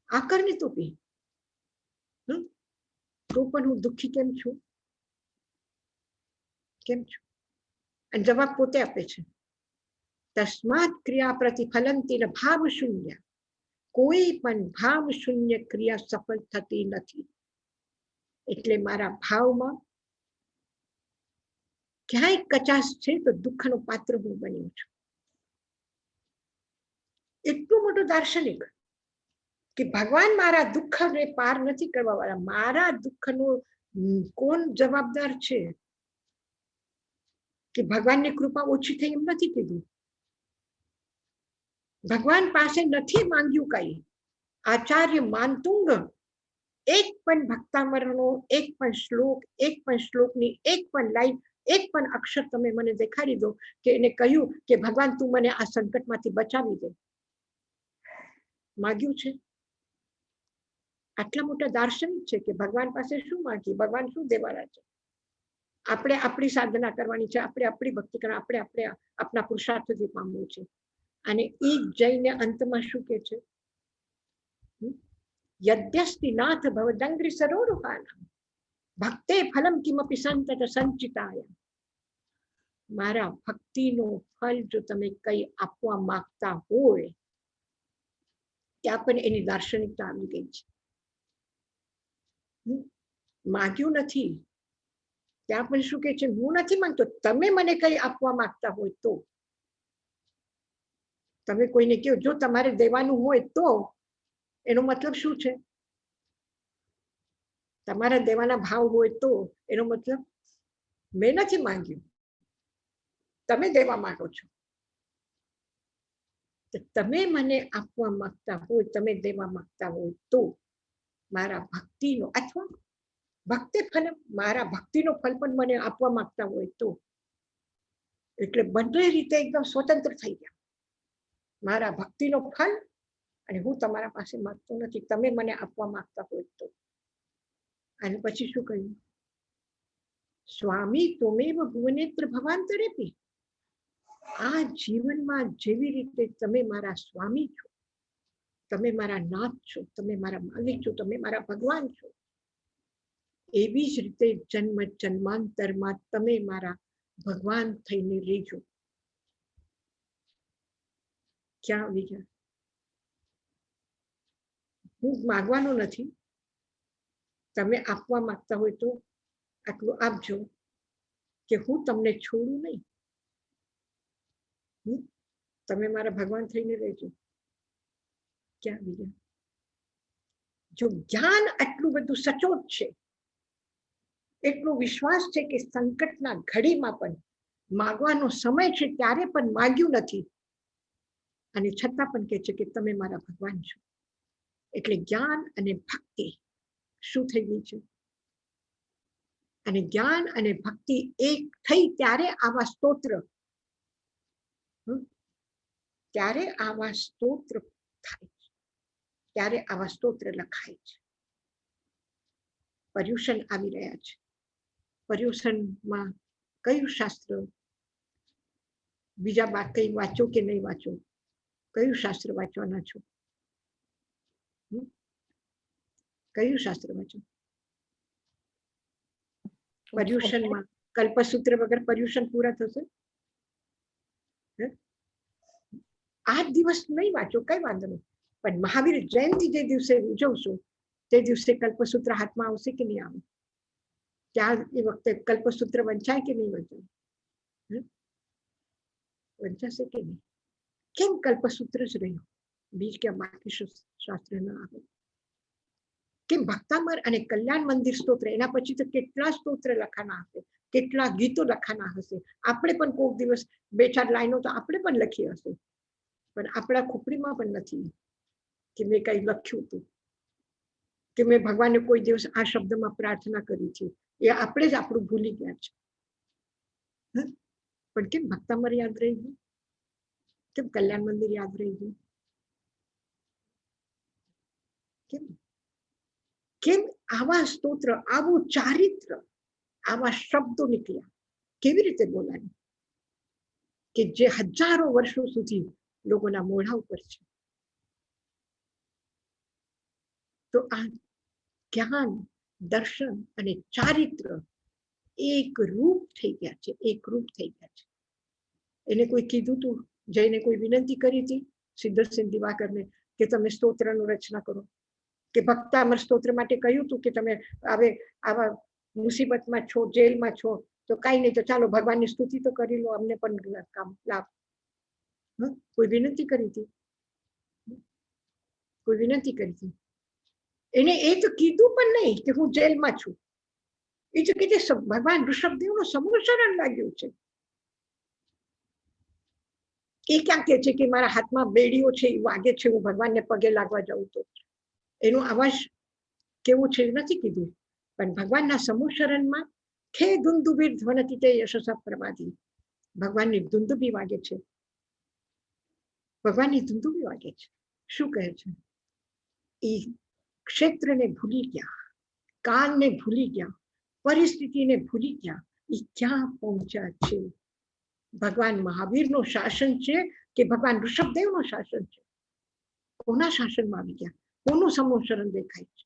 આકર્ણિતોપી. તો પણ હું દુઃખી કેમ છું? કેમ છું? અને જવાબ પોતે આપે છે, તસ્માત ક્રિયા પ્રતિફલંતી ભાવ શૂન્ય. કોઈ પણ ભાવ શૂન્ય ક્રિયા સફળ થતી નથી. એટલે મારા ભાવમાં ક્યાંય કચાશ છે તો દુઃખનો પાત્ર હું બન્યો છું. એટલું મોટું દાર્શનિક કે ભગવાન મારા દુઃખને પાર નથી કરવા વાળા. મારા દુઃખનો કોણ જવાબદાર છે? કે ભગવાનની કૃપા ઓછી થઈ એમ નથી કીધું. ભગવાન પાસે નથી માંગ્યું કઈ. આચાર્ય માનતુંગ એક પણ ભક્તામરનો એક પણ શ્લોક, એક પણ શ્લોકની એક પણ લાઈન, એક પણ અક્ષર તમે મને દેખાડી દો કે એને કહ્યું કે ભગવાન તું મને આ સંકટમાંથી બચાવી દે. માગ્યું છે? આટલા મોટા દાર્શનિક છે કે ભગવાન પાસે શું માંગીએ, ભગવાન શું દેવાના છે? આપણે આપણી સાધના કરવાની છે, આપણે આપણી ભક્તિ કરવાની, આપણે આપણા પુરુષાર્થથી પામવું છે. અને એ જઈને અંતમાં શું કે છે? યદ્યસ્તિ નાથ ભવદંગ્રી સરોરુહાના ભક્તે ફલમ કિમપી સંતત સંચિતાય. મારા ભક્તિનો ફલ જો તમે કઈ આપવા માંગતા હોય, ત્યાં પણ એની દાર્શનિકતા આવી ગઈ છે. માગ્યું નથી, ત્યાં પણ શું કે છે? હું નથી માંગતો, તમે મને કઈ આપવા માંગતા હોય તો. તમે કોઈને કહો જો તમારે દેવાનું હોય તો, એનો મતલબ શું છે? તમારા દેવાના ભાવ હોય તો, એનો મતલબ મેં નથી માંગ્યું, તમે દેવા માંગો છો. તમે મને આપવા માંગતા હોય, તમે દેવા માંગતા હોય તો મારા ભક્તિનો અથવા ભક્તિ ફલ, મારા ભક્તિનો ફલ પણ મને આપવા માંગતા હોય તો. એટલે બંને રીતે એકદમ સ્વતંત્ર થઈ ગયા. મારા ભક્તિનો ફલ, અને હું તમારા પાસે માંગતો નથી, તમે મને આપવા માંગતા હોય તો. અને પછી શું કહ્યું? સ્વામી ત્વમેવ ભુવનેત્ર ભવાંતરેપી. આ જીવનમાં જેવી રીતે તમે મારા સ્વામી છો, તમે મારા નાથ છો, તમે મારા માલિક છો, તમે મારા ભગવાન છો, એવી જ રીતે જન્મ જન્માંતરમાં તમે મારા ભગવાન થઈને રહેજો. ક્યાં આવી ગયા? હું માંગવાનું નથી, તમે આપવા માંગતા હોય તો આટલું આપજો, કે હું તમને છોડું નહીં, તમે મારા ભગવાન થઈને રહેજો. ક્યાં બીજા? જો જ્ઞાન આટલું બધું સચોટ છે, એટલો વિશ્વાસ છે કે સંકટના ઘડીમાં પણ માગવાનો સમય છે ત્યારે પણ માગ્યું નથી, અને છતાં પણ કહે છે કે તમે મારા ભગવાન છો. એટલે જ્ઞાન અને ભક્તિ શું થઈ ગઈ છે? અને જ્ઞાન અને ભક્તિ એક થઈ ત્યારે આવા સ્તોત્ર, ત્યારે આવા સ્તોત્ર થાય છે, ત્યારે આવા સ્તોત્ર લખાય છે. પર્યુષણ આવી રહ્યા છે. પર્યુષણમાં કયું શાસ્ત્ર, બીજા બાદ કઈ વાંચો કે નહીં વાંચો? કયું શાસ્ત્ર વાંચવાના છો? કયું શાસ્ત્ર વાંચો? પર્યુષણમાં કલ્પસૂત્ર વગર પર્યુષણ પૂરા થશે? આ દિવસ નહીં વાંચો, કઈ વાંધો નહીં, પણ મહાવીર જયંતિ જે દિવસે ઉજવશો તે દિવસે કલ્પસૂત્ર હાથમાં આવશે કે નહીં આવે? ત્યાં એ વખતે કલ્પસૂત્ર વંચાય કે નહીં વંચાય? વંચાશે કે નહીં? કેમ કલ્પસૂત્ર જ રહ્યું, બીજ કે બાકી શાસ્ત્ર ના આવે? કેમ ભક્તામર અને કલ્યાણ મંદિર સ્તોત્ર, એના પછી તો કેટલા સ્તોત્ર લખાના હશે, કેટલા ગીતો લખાના હશે. આપણે પણ કોઈક દિવસ 2-4 લાઈનો તો આપણે પણ લખી હશે, પણ આપણા ખોપડીમાં પણ નથી કે મેં કઈ લખ્યું હતું, કે મેં ભગવાનને કોઈ દિવસ આ શબ્દમાં પ્રાર્થના કરી છે. એ આપણે જ આપણું ભૂલી ગયા છે. પણ કેમ ભક્તામર યાદ રહી ગયું? કેમ કલ્યાણ મંદિર યાદ રહી ગયું? કેમ? કેમ આવા સ્તોત્ર, આવું ચારિત્ર, આવા શબ્દો નીકળ્યા? કેવી રીતે બોલાય કે જે હજારો વર્ષો સુધી લોકોના મોઢા ઉપર છે? તો આ જ્ઞાન, દર્શન અને ચારિત્ર એક રૂપ થઈ ગયા છે, એક રૂપ થઈ ગયા છે. એને કોઈ કીધું તું, જઈને કોઈ વિનંતી કરી હતી સિદ્ધર્થ દિવાકરને કે તમે સ્તોત્રનું રચના કરો, કે ભક્તામર સ્તોત્ર માટે કહ્યું હતું કે તમે હવે આવા મુસીબતમાં છો, જેલમાં છો, તો કઈ નહીં, તો ચાલો ભગવાનની સ્તુતિ તો કરી લો, અમને પણ કામ લાભ. કોઈ વિનંતી કરી હતી? કોઈ વિનંતી કરી હતી? એને એ તો કીધું પણ નહીં કે હું જેલમાં છું. એ તો કીધે ભગવાન ઋષભદેવનું સમૂહ શરણ લાગ્યું છે. એ ક્યાં કે છે કે મારા હાથમાં બેડીઓ છે, એ વાગે છે, હું ભગવાનને પગે લાગવા જાઉં તો એનો અવાજ કેવો છે નથી કીધું, પણ ભગવાનના સમૂહ શરણમાં ખે ધુંધુભીર ધ્વનતિ તે યશસા પ્રમાદી, ભગવાનની ધુંધુભી વાગે છે, ભગવાનની ધુંધુભી વાગે છે. શું કહે છે? એ ક્ષેત્રને ભૂલી ગયા, કાળને ભૂલી ગયા, પરિસ્થિતિને ભૂલી ગયા. એ ક્યાં પહોંચ્યા છે? ભગવાન મહાવીરનું શાસન છે કે ભગવાન ઋષભદેવનું શાસન છે? કોના શાસનમાં આવી ગયા? કોનું સમૂહ શરણ દેખાય છે?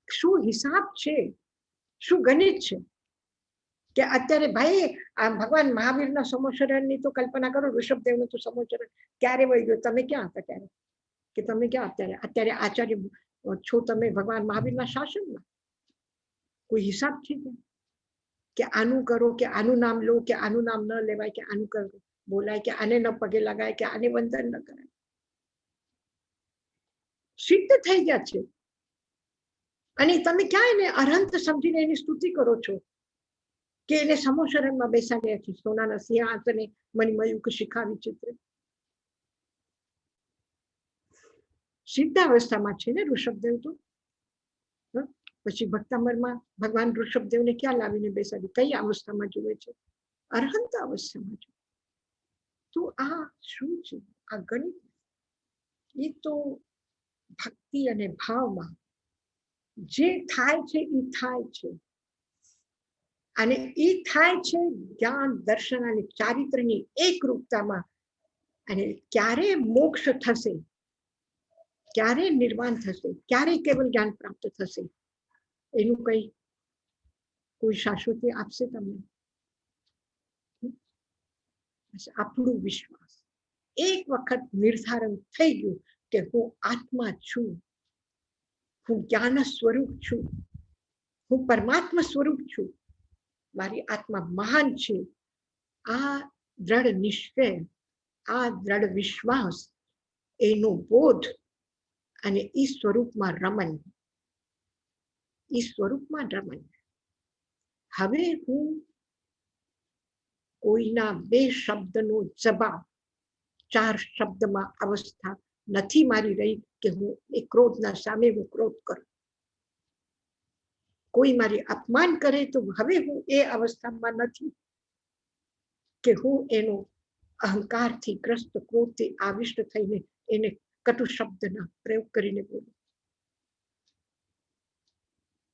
શું હિસાબ છે? શું ગણિત છે? કે અત્યારે ભાઈ આ ભગવાન મહાવીરના સમૂહ શરણની તો કલ્પના કરો, ઋષભદેવનું તો સમૂહ શરણ ક્યારે વહી ગયું? તમે ક્યાં હતા ત્યારે? કે તમે ક્યાં અત્યારે? અત્યારે આચાર્ય છો તમે ભગવાન મહાવીરના શાસનમાં? કોઈ હિસાબ છે કે આનું કરો, કે આનું નામ લો, કે આનું નામ ન લેવાય, કે આનું કરો બોલાય, કે આને ન પગે લગાય, કે આને વંદન ન કરાય? સિદ્ધ થઈ ગયા છે. અને તમે ક્યાં એને અરહંત સમજીને એની સ્તુતિ કરો છો કે એને સમૂહ શરણમાં બેસાડ્યા છે, સોનાના સિંહાસને મણિમયુક શિખા વિચિત્ર. સિદ્ધ અવસ્થામાં છે ને ઋષભદેવ તો. પછી ભક્તામરમાં ભગવાન ઋષભદેવને ક્યાં લાવીને બેસાડી? કઈ અવસ્થામાં જુએ છે? અરહંત અવસ્થામાં જુએ. તો આ શું છે? આ ગણિત એ તો ભક્તિ અને ભાવમાં જે થાય છે એ થાય છે, અને એ થાય છે જ્ઞાન, દર્શન અને ચારિત્રની એકરૂપતામાં. અને ક્યારે મોક્ષ થશે, ક્યારે નિર્વાણ થશે, ક્યારે કેવલ જ્ઞાન પ્રાપ્ત થશે, એનું કઈ કોઈ શાશ્વતી આપશે તમને? આપણું વિશ્વાસ એક વખત નિર્ધારણ થઈ ગયું કે હું આત્મા છું, હું જ્ઞાન સ્વરૂપ છું, હું પરમાત્મા સ્વરૂપ છું, મારી આત્મા મહાન છે, આ દ્રઢ નિશ્ચય, આ દ્રઢ વિશ્વાસ, એનો બોધ અને ઈ સ્વરૂપમાં રમન, ઈ સ્વરૂપમાં રમન. હવે હું કોઈના બે શબ્દનો જવાબ ચાર શબ્દમાં અવસ્થા નથી મારી રહી કે હું એ ક્રોધના સામે હું ક્રોધ કરું. કોઈ મારી અપમાન કરે તો હવે હું એ અવસ્થામાં નથી કે હું એનો અહંકારથી ગ્રસ્ત, ક્રોધથી આવિષ્ટ થઈને એને કટુ શબ્દના પ્રયોગ કરીને બોલું.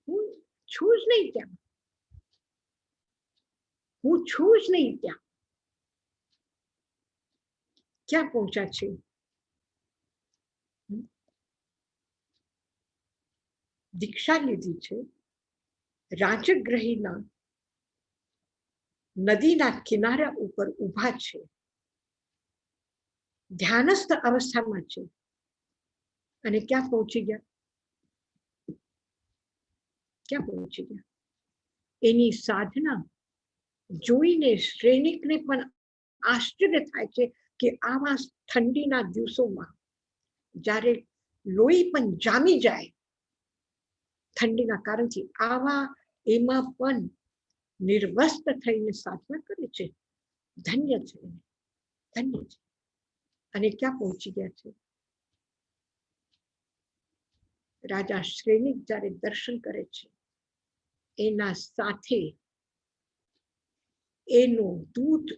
હું છું જ નહીં ત્યાં, હું છું જ નહીં ત્યાં. ક્યાં પહોંચ્યા છે? દીક્ષા લીધી છે, રાજગ્રહીના નદીના કિનારા ઉપર ઊભા છે, ધ્યાનસ્થ અવસ્થામાં છે, અને ક્યાં પહોંચી ગયા? ક્યાં પહોંચી ગયા? એની સાધના જોઈને શ્રેણિકને પણ આશ્ચર્ય થાય છે કે આવા ઠંડીના દિવસોમાં જ્યારે લોહી પણ જામી જાય ઠંડીના કારણથી, આવા એમાં પણ નિર્વસ્ત્ર થઈને સાધના કરે છે. ધન્ય છે, ધન્ય છે. અને ક્યાં પહોંચી ગયા છે? રાજા શ્રેણિક જ્યારે દર્શન કરે છે, એના સાથે એનો દૂત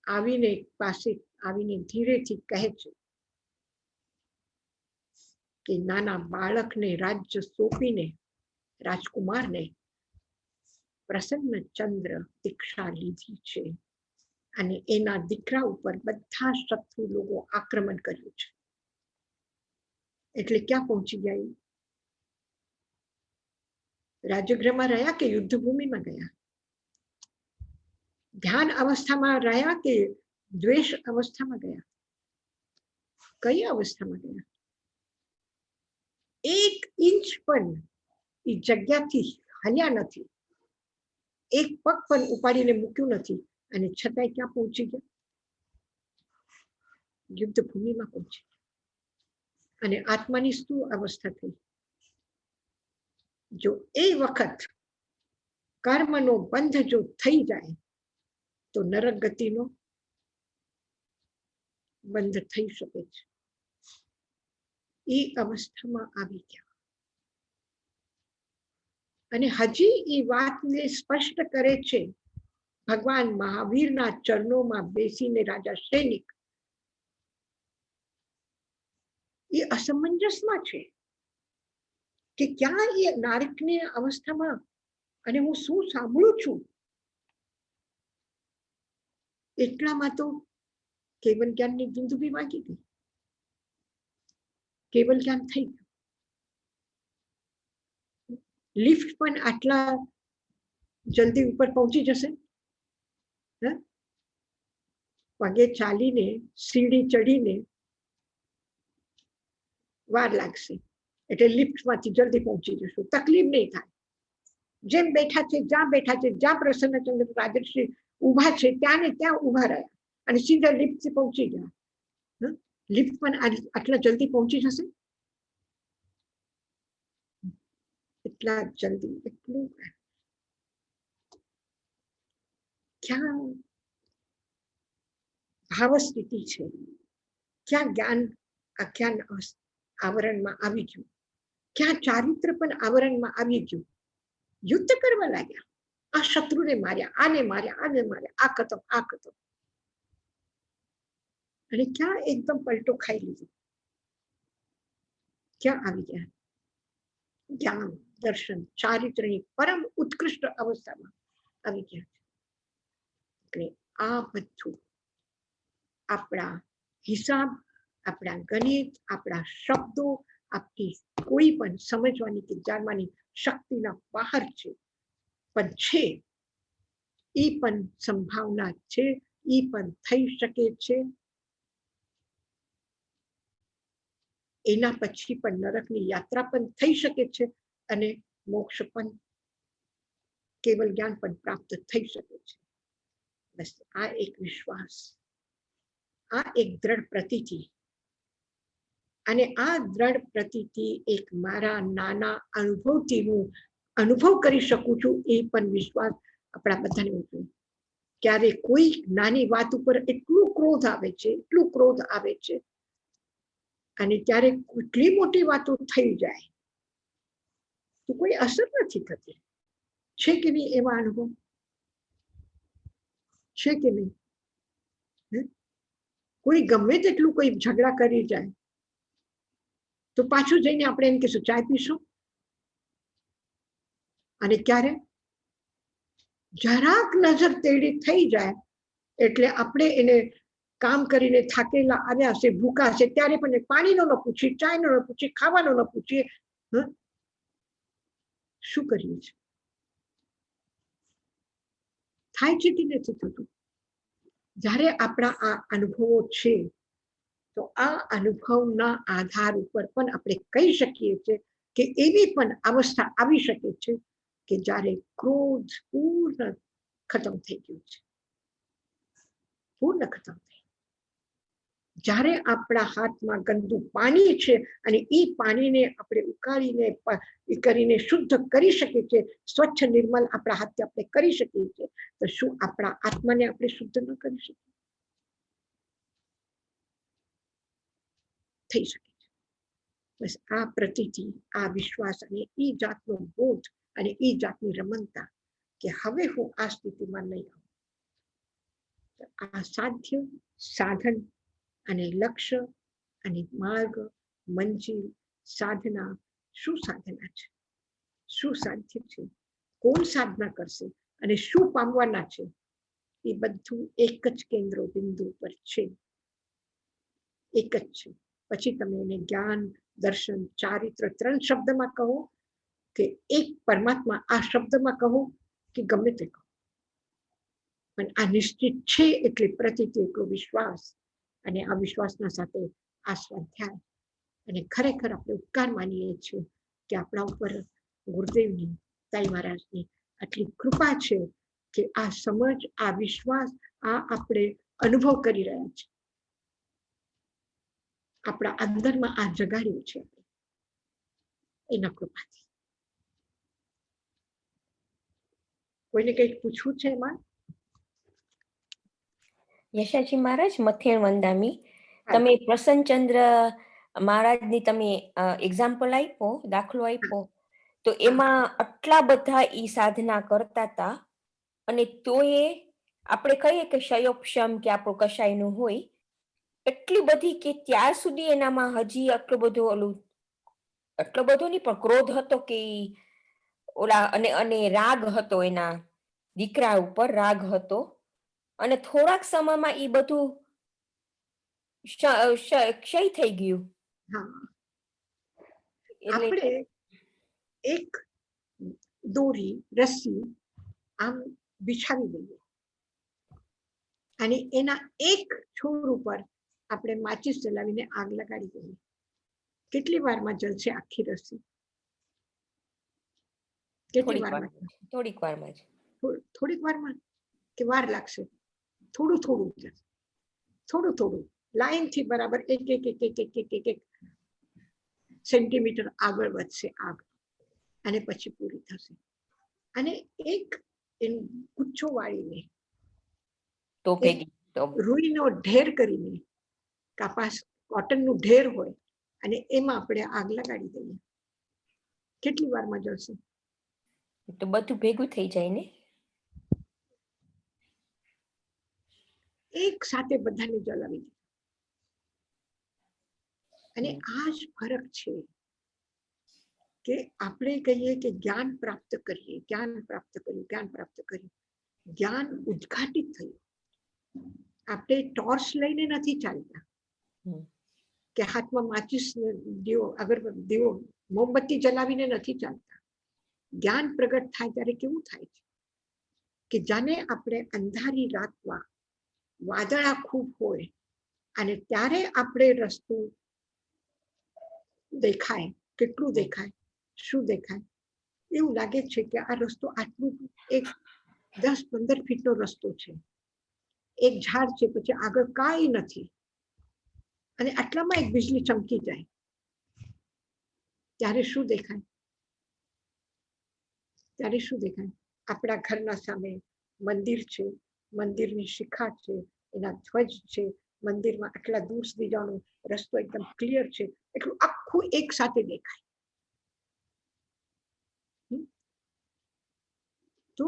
આવીને પાસે આવીને ધીરેથી કહે છે કે નાના બાળકને રાજ્ય સોંપીને રાજકુમારને પ્રસન્નચંદ્ર દીક્ષા લીધી છે અને એના દીકરા ઉપર બધા શત્રુ લોકો આક્રમણ કર્યું છે. એટલે ક્યાં પહોંચી ગયા? રાજગૃહમાં રહ્યા કે યુદ્ધભૂમિમાં ગયા? ધ્યાન અવસ્થામાં રહ્યા કે દ્વેષ અવસ્થામાં ગયા? કઈ અવસ્થામાં ગયા? એક ઇંચ પણ એ જગ્યાથી હલ્યા નથી, એક પગ પણ ઉપાડીને મૂક્યું નથી, અને છતાંય ક્યાં પહોંચી ગયા? યુદ્ધ ભૂમિમાં પહોંચી ગયા. અને આત્માની શું અવસ્થા થઈ? જો એ વખત કર્મનો બંધ જો થઈ જાય તો નરક ગતિનો બંધ થઈ શકે છે. એ અવસ્થામાં આવી ગયા. અને હજી એ વાતને સ્પષ્ટ કરે છે ભગવાન મહાવીરના ચરણોમાં બેસીને રાજા સૈનિક. એ અસમંજસમાં છે કે ક્યાં એ નારકની અવસ્થામાં અને હું શું સાંભળું છું. એટલામાં તો કેવલ જ્ઞાનની જિંદગી વાગી ગઈ, કેવલ જ્ઞાન થઈ ગયું. લિફ્ટ પણ આટલા જલ્દી ઉપર પહોંચી જશે? પગે ચાલીને સીડી ચડીને વાર લાગશે, એટલે લિફ્ટમાંથી જલ્દી પહોંચી જશું, તકલીફ નહીં થાય. જેમ બેઠા છે, જ્યાં બેઠા છે, જ્યાં પ્રસન્નચંદ્ર રાજર્ષિ ઊભા છે ત્યાં ને ત્યાં ઊભા રહ્યા અને સીધા લિફ્ટથી પહોંચી ગયા. લિફ્ટ પણ આટલા જલ્દી પહોંચી જશે? એટલા જલ્દી, એટલું ક્યાં ભાવ સ્થિતિ છે, ક્યાં જ્ઞાન આખ્યાન આવરણમાં આવી ગયું, ક્યાં ચારિત્ર પણ આવરણમાં આવી ગયું. યુદ્ધ કરવા લાગ્યા, આ શત્રુને માર્યા, આને માર્યા, આને માર્યા, આ ખતમ, આ ખતમ. અને ક્યાં એકદમ પલટો ખાઈ લીધો? ક્યાં આવી ગયા? જ્ઞાન, દર્શન, ચારિત્રની પરમ ઉત્કૃષ્ટ અવસ્થામાં આવી ગયા. એટલે આ બધું આપણા હિસાબ, આપણા ગણિત, આપણા શબ્દો, આપણી કોઈ પણ સમજવાની કે જાણવાની શક્તિના બહાર છે. પણ છે, એ પણ સંભાવના છે, એ પણ થઈ શકે છે. એના પછી પણ નરકની યાત્રા પણ થઈ શકે છે અને મોક્ષ પણ કેવલ જ્ઞાન પણ પ્રાપ્ત થઈ શકે છે. બસ આ એક વિશ્વાસ, આ એક દ્રઢ પ્રતીતિ, અને આ દ્રઢ પ્રતીતિ એક મારા નાના અનુભવથી હું અનુભવ કરી શકું છું, એ પણ વિશ્વાસ આપણા બધાને હોવો જોઈએ. ક્યારે કોઈ નાની વાત ઉપર એટલું ક્રોધ આવે છે, એટલું ક્રોધ આવે છે, અને ત્યારે કેટલી મોટી વાતો થઈ જાય તો કોઈ અસર નથી થતી. છે કે નહીં એવા અનુભવ? છે કે નહીં? કોઈ ગમે તેટલું કોઈ ઝઘડા કરી જાય તો પાછું જઈને આપણે એમ કહીશું ચાય પીશું, અને ક્યારે જરાક નજર તેડી થઈ જાય એટલે આપણે એને કામ કરીને થાકેલા આવ્યા હશે, ભૂખા હશે, ત્યારે પણ પાણીનો ન પૂછીએ, ચાયનો ન પૂછીએ, ખાવાનો ન પૂછીએ, શું કરીએ છીએ? થાય છે કે નથી થતું? જ્યારે આપણા આ અનુભવો છે તો આ અનુભવના આધાર ઉપર પણ આપણે કહી શકીએ છીએ કે એવી પણ અવસ્થા આવી શકે છે કે જ્યારે ક્રોધ પૂર્ણ ખતમ થઈ ગયું છે, પૂર્ણ ખતમ થઈ. જ્યારે આપણા હાથમાં ગંદુ પાણી છે અને એ પાણીને આપણે ઉકાળીને કરીને શુદ્ધ કરી શકીએ છીએ, સ્વચ્છ નિર્મલ આપણા હાથથી આપણે કરી શકીએ છીએ, તો શું આપણા આત્માને આપણે શુદ્ધ ન કરી શકીએ? થઈ શકે છે. બસ આ પ્રતીતિ, આ વિશ્વાસ અને એ જાતનો બોધ અને એ જાતની રમણતા કે હવે હું આ સ્થિતિમાં નહીં આવું. આ સાધ્ય, સાધન અને લક્ષ્ય અને માર્ગ, મંજિલ, સાધના, શું સાધના છે, શું સાધ્ય છે, કોણ સાધના કરશે અને શું પામવાના છે, એ બધું એક જ કેન્દ્ર બિંદુ પર છે, એક જ છે. પછી તમે એને જ્ઞાન, દર્શન, ચારિત્ર 3 શબ્દમાં કહો કે એક પરમાત્મા આ શબ્દમાં કહો કે ગમે તે કહો, પણ આ નિશ્ચિત છે એટલે પ્રતીતિ, એટલો વિશ્વાસ, અને આ વિશ્વાસના સાથે આ સ્વાધ્યાય, અને ખરેખર આપણે ઉપકાર માનીએ છીએ કે આપણા ઉપર ગુરુદેવની, સાઈ મહારાજની આટલી કૃપા છે કે આ સમજ, આ વિશ્વાસ, આ આપણે અનુભવ કરી રહ્યા છીએ, આપણા અંદરમાં આ જગાડ્યું છે એના કૃપાથી. કોઈને કંઈક પૂછવું છે એમાં? યશાજી મહારાજ, મથેણ વંદામી, તમે પ્રસન્નચંદ્ર મહારાજની તમે એક્ઝામ્પલ આપ્યો, દાખલો આપ્યો, તો એમાં આટલા બધા ઈ સાધના કરતા હતા, અને તોય આપણે કહીએ કે શયોપશમ કે આપણું કશાયનું હોય એટલી બધી કે ત્યાર સુધી એનામાં હજી આટલો બધો એટલો બધો નહીં પણ ક્રોધ હતો કે ઓલા અને રાગ હતો, એના દીકરા ઉપર રાગ હતો, અને થોડાક સમયમાં એ બધું ક્ષય થઈ ગયું. આપણે એક દોરી, રસ્સી આમ બિછાવી દઈએ અને એના એક છોર ઉપર આપણે માચીસ જલાવીને આગ લગાડી દઈએ. કેટલી વારમાં જલશે આખી રસ્સી? કેટલી વારમાં? થોડીક વારમાં જ. થોડીક વારમાં કે વાર લાગશે? થોડું થોડું, થોડું થોડું લાઈનથી બરાબર એક એક એક એક એક એક એક એક સેન્ટીમીટર આગળ વધશે આગ, અને પછી પૂરી થશે. અને એક ગુચ્છો વાળીને, રૂઈનો ઢેર કરીને, કપાસ કોટનનું ઢેર હોય, અને એમાં આપણે આગ લગાડી દઈએ. કેટલી વારમાં જળશે? તો બધું ભેગું થઈ જાય ને, એક સાથે બધાને જલાવી દે. અને આ જ ફરક છે કે આપણે કહીએ કે જ્ઞાન પ્રાપ્ત કરીએ, જ્ઞાન પ્રાપ્ત કર્યું, જ્ઞાન પ્રાપ્ત કર્યું, જ્ઞાન ઉદ્ઘાટિત થયું. આપણે ટોર્ચ લઈને નથી ચાલતા કે હાથમાં માચીસ દીવો, અગરબત્તી, દીવો, મોમબત્તી જલાવીને નથી ચાલતા. જ્ઞાન પ્રગટ થાય ત્યારે કેવું થાય છે કે જાણે આપણે અંધારી રાતમાં વાદળા ખૂબ હોય અને ત્યારે આપણે રસ્તો દેખાય. કેટલું દેખાય? શું દેખાય? એવું લાગે છે કે આ રસ્તો આટલું એક 10-15 ફીટનો રસ્તો છે, એક ઝાડ છે, પછી આગળ કાંઈ નથી, અને આટલામાં એક વીજળી ચમકી જાય ત્યારે શું દેખાય? ત્યારે શું દેખાય? આપણા ઘરના સામે મંદિર છે, મંદિરની શિખા છે, એના ધ્વજ છે, મંદિરમાં આટલા દૂર સુધી જવાનો રસ્તો એકદમ ક્લિયર છે, એટલું આખું એક સાથે દેખાય. તો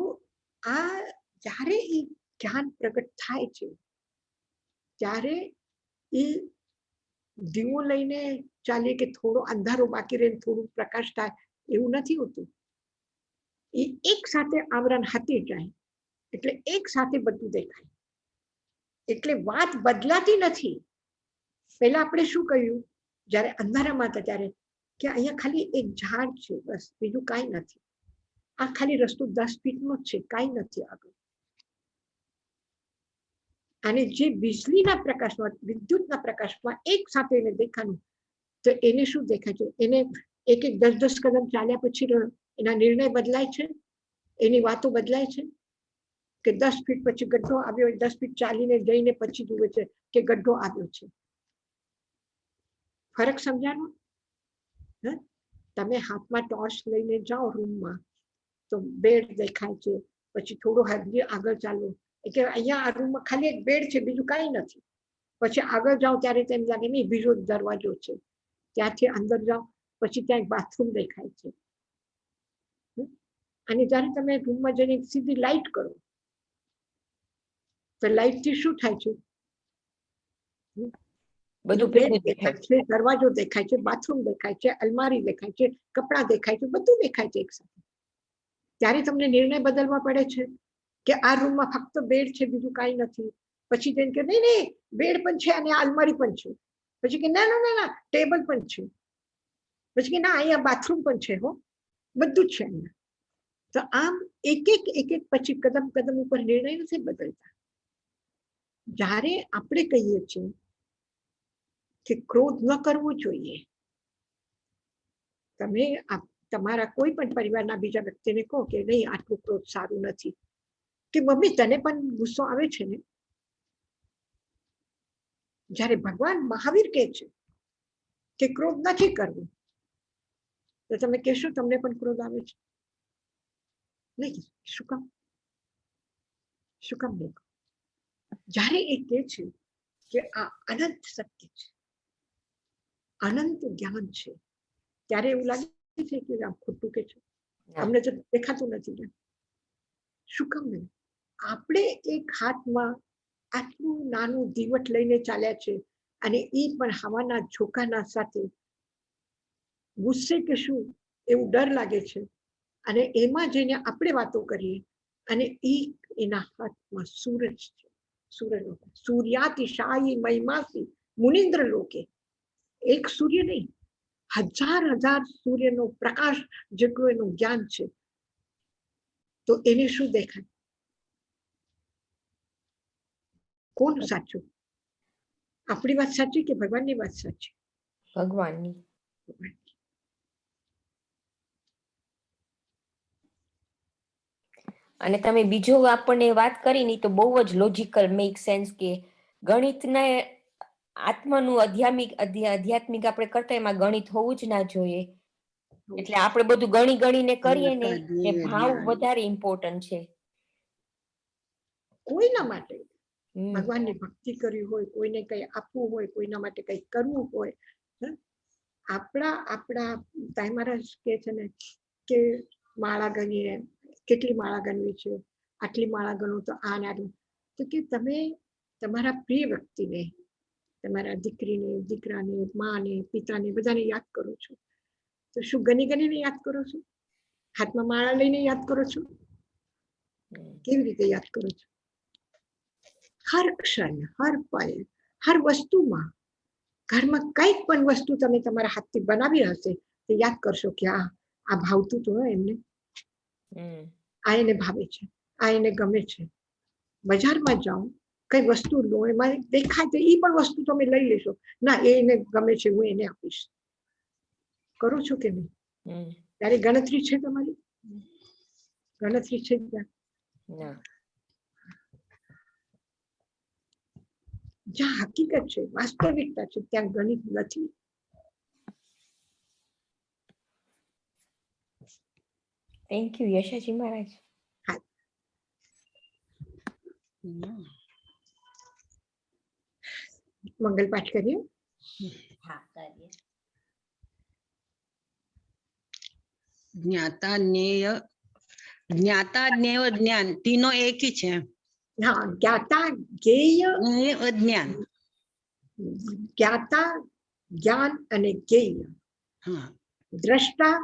આ જ્યારે એ જ્ઞાન પ્રગટ થાય છે ત્યારે એ દીવો લઈને ચાલે કે થોડો અંધારો બાકી રહે થોડું પ્રકાશ થાય એવું નથી હોતું. એ એક સાથે આવરણ હાથી જાય એટલે એક સાથે બધું દેખાય. એટલે વાત બદલાતી નથી. પહેલા આપણે શું કહ્યું જ્યારે અંધારામાં હતા ત્યારે કે અહીંયા ખાલી એક ઝાડ છે, બસ બીજું કાંઈ નથી. આ ખાલી રસ્તો 10 ફીટનો જ છે, કાંઈ નથી આગળ. અને જે વીજળીના પ્રકાશમાં, વિદ્યુતના પ્રકાશમાં એક સાથે એને દેખાનું, તો એને શું દેખાય છે? એને એક 10-10 કદમ ચાલ્યા પછી એના નિર્ણય બદલાય છે, એની વાતો બદલાય છે કે 10 ફીટ પછી ગड्ढો આવ્યો, 10 ફીટ ચાલીને જઈને પછી જુએ છે કે ગड्ढો આવ્યો છે. ફરક સમજાણો? તમે હાથમાં ટોર્ચ લઈને જાઓ રૂમમાં તો બેડ દેખાય છે, પછી થોડું હજી આગળ ચાલો કે અહીંયા આ રૂમમાં ખાલી એક બેડ છે, બીજું કાંઈ નથી. પછી આગળ જાઓ ત્યારે તેમ લાગે નહીં બીજો દરવાજો છે, ત્યાંથી અંદર જાઓ પછી ત્યાં એક બાથરૂમ દેખાય છે. અને જ્યારે તમે રૂમમાં જઈને સીધી લાઇટ કરો તો લાઇટથી શું થાય છે? બધું બેડ ભેગું દેખાય છે, દરવાજો દેખાય છે, બાથરૂમ દેખાય છે, અલમારી દેખાય છે, કપડાં દેખાય છે, બધું દેખાય છે એક સાથે. ત્યારે તમને નિર્ણય બદલવા પડે છે કે આ રૂમમાં ફક્ત બેડ છે, બીજું કાંઈ નથી. પછી તેમ કે નહીં નહીં બેડ પણ છે અને અલમારી પણ છે. પછી કે ના ના ના ના ટેબલ પણ છે. પછી કે ના અહીંયા બાથરૂમ પણ છે, હો બધું જ છે અહીંયા. તો આમ એક એક પછી કદમ કદમ ઉપર નિર્ણય નથી બદલતા. જ્યારે આપણે કહીએ છીએ કે ક્રોધ ન કરવો જોઈએ, તમે તમારા કોઈ પણ પરિવારના બીજા વ્યક્તિને કહો કે નહીં આટલું ક્રોધ સારું નથી, કે મમ્મી તને પણ ગુસ્સો આવે છે ને? જ્યારે ભગવાન મહાવીર કહે છે કે ક્રોધ નથી કરવું, તો તમે કહેશો તમને પણ ક્રોધ આવે છે? નહીં. શું કામ? શું કામ નહીં? જ્યારે એ કહે છે કે આ અનંત સત્ય છે, અનંત જ્ઞાન છે, ત્યારે એવું લાગે છે કે આમ ખોટું કે છે, અમને તો દેખાતું નથી. શું કામ નહીં? આપણે એક હાથમાં આટલું નાનું દીવટ લઈને ચાલ્યા છે અને એ પણ હવાના ઝોકાના સાથે ગુસ્સે કે શું એવું ડર લાગે છે, અને એમાં જઈને આપણે વાતો કરીએ અને એના હાથમાં સૂરજ છે. સૂર્યાતિશાયી મહિમાસી મુનિન્દ્ર લોકે. એક સૂર્ય નહીં, 1000 સૂર્યનો પ્રકાશ જેટલું એનું જ્ઞાન છે. તો એને શું દેખાય? કોણ સાચું? આપણી વાત સાચી કે ભગવાનની વાત સાચી? ભગવાનની. અને તમે બીજો આપણને વાત કરી ની તો બહુ જ લોજિકલ મેક સેન્સ કે ગણિતને આત્માનું આધ્યાત્મિક આપણે કરતા એમાં ગણિત હોવું જ ના જોઈએ. એટલે આપણે બધું ગણીને કરીએ ને એ ભાવ વધારે ઇમ્પોર્ટન્ટ છે. કોઈના માટે ભગવાનની ભક્તિ કરવી હોય, કોઈને કઈ આપવું હોય, કોઈના માટે કઈ કરવું હોય, આપણા તાઈમારા કે છે ને કે માળા ગણીએ, કેટલી માળા ગણવી છે, આટલી માળા ગણો તો આ ને આટલું. તો કે તમે તમારા પ્રિય વ્યક્તિને, તમારા દીકરીને, દીકરાને, માને, પિતાને બધાને યાદ કરો છો. તો શું ગણીને યાદ કરો છો? હાથમાં માળા લઈને યાદ કરો છો? કેવી રીતે યાદ કરો છો? હર ક્ષણ, હર પલ, હર વસ્તુમાં, ઘરમાં કઈક પણ વસ્તુ તમે તમારા હાથથી બનાવી હશે તો યાદ કરશો કે આ ભાવતું તો એમને, આ એને ભાવે છે, આ એને ગમે છે. બજારમાં જાઓ, કઈ વસ્તુ લો, એમાં દેખાય તો એ પણ વસ્તુ તમે લઈ લેશો. ના એ એને ગમે છે, હું એને આપીશ. કરો છો કે નહીં? ત્યારે ગણતરી છે તમારી. ગણતરી છે ત્યાં? ના. જ્યાં હકીકત છે, વાસ્તવિકતા છે, ત્યાં ગણિત નથી. થેન્ક યુ યશાજી મહારાજ. મંગલ પાઠ કરીએ. જ્ઞાતા જ્ઞેય જ્ઞાન તીનો એક જ છે. હા, જ્ઞાતા જ્ઞેય, જ્ઞેય અજ્ઞાન. જ્ઞાતા જ્ઞાન અને જ્ઞેય. હા, દ્રષ્ટા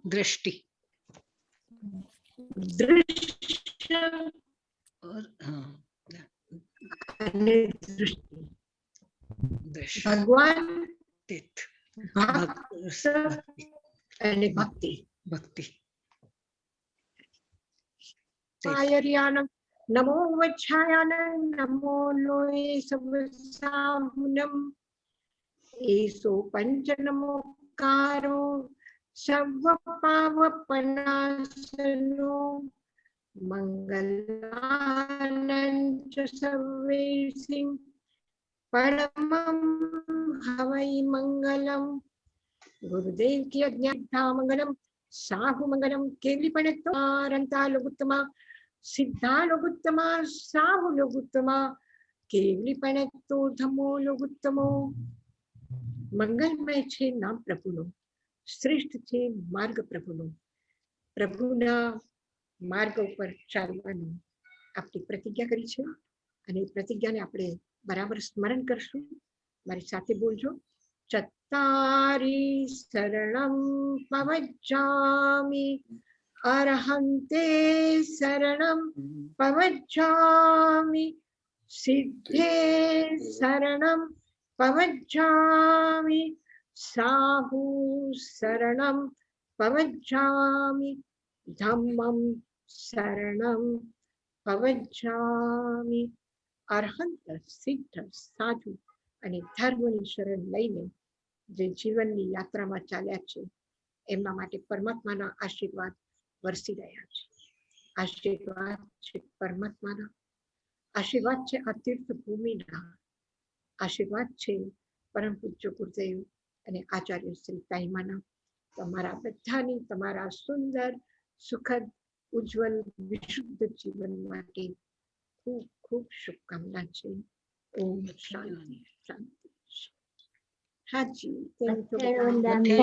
દ્રષ્ટિ. દૃશ્ય હા, અને દૃષ્ટિ. દ્રષ્ટિ. ભગવાન, ભક્તિ. ભક્ત અને ભક્તિ. ભક્તિ. આયર્યાનમ નમો વચ્છાયાન નમો લોય સવસાહુનમ એસો પંચનમોકારો સર્વપાવપનાસનો મંગલાનંચ સર્વેસિં પરમં હવૈ મંગલમ. ગુરુદેવ કી અજ્ઞાતા મંગલમ, સાહુ મંગલમ, કેવલી પણ લોગુત્તમા, સિદ્ધા લોગુત્તમા, સાહુ લોગુત્તમા, કેવલી પણ ધમો લોગુત્તમો. મંગલમય છે નામ પ્રભુનું, શ્રેષ્ઠ છે માર્ગ પ્રભુનો. પ્રભુના માર્ગ ઉપર ચાલવાનું આપણી પ્રતિજ્ઞા કરી છે અને એ પ્રતિજ્ઞાને આપણે બરાબર સ્મરણ કરશું. મારી સાથે બોલજો. ચત્તારી શરણમ પવજ્જામિ, અરહંતે શરણમ પવજ્જામિ, સિદ્ધે શરણમ પવજ્જામિ, સાહુ શરણમ પવજ્જામિ, ધમ્મમ શરણમ પવજ્જામિ. અરહંત, સિદ્ધ, સાધુ અને ધર્મની શરણ લઈને જે જીવનની યાત્રામાં ચાલ્યા છે એમના માટે પરમાત્માના આશીર્વાદ વરસી રહ્યા છે. આશીર્વાદ છે પરમાત્માના, આશીર્વાદ છે આ તીર્થ ભૂમિના, આશીર્વાદ છે પરમ પૂજ્ય ગુરુદેવ અને આચાર્ય શ્રી તાઈમાના. તમારા બધાની, તમારા સુંદર, સુખદ, ઉજ્જવલ, વિશુદ્ધ જીવન માટે ખૂબ ખૂબ શુભકામના છે. ઓમ શાંતિ શાંતિ. હાજી, કેમ છો બધા? વંદામી.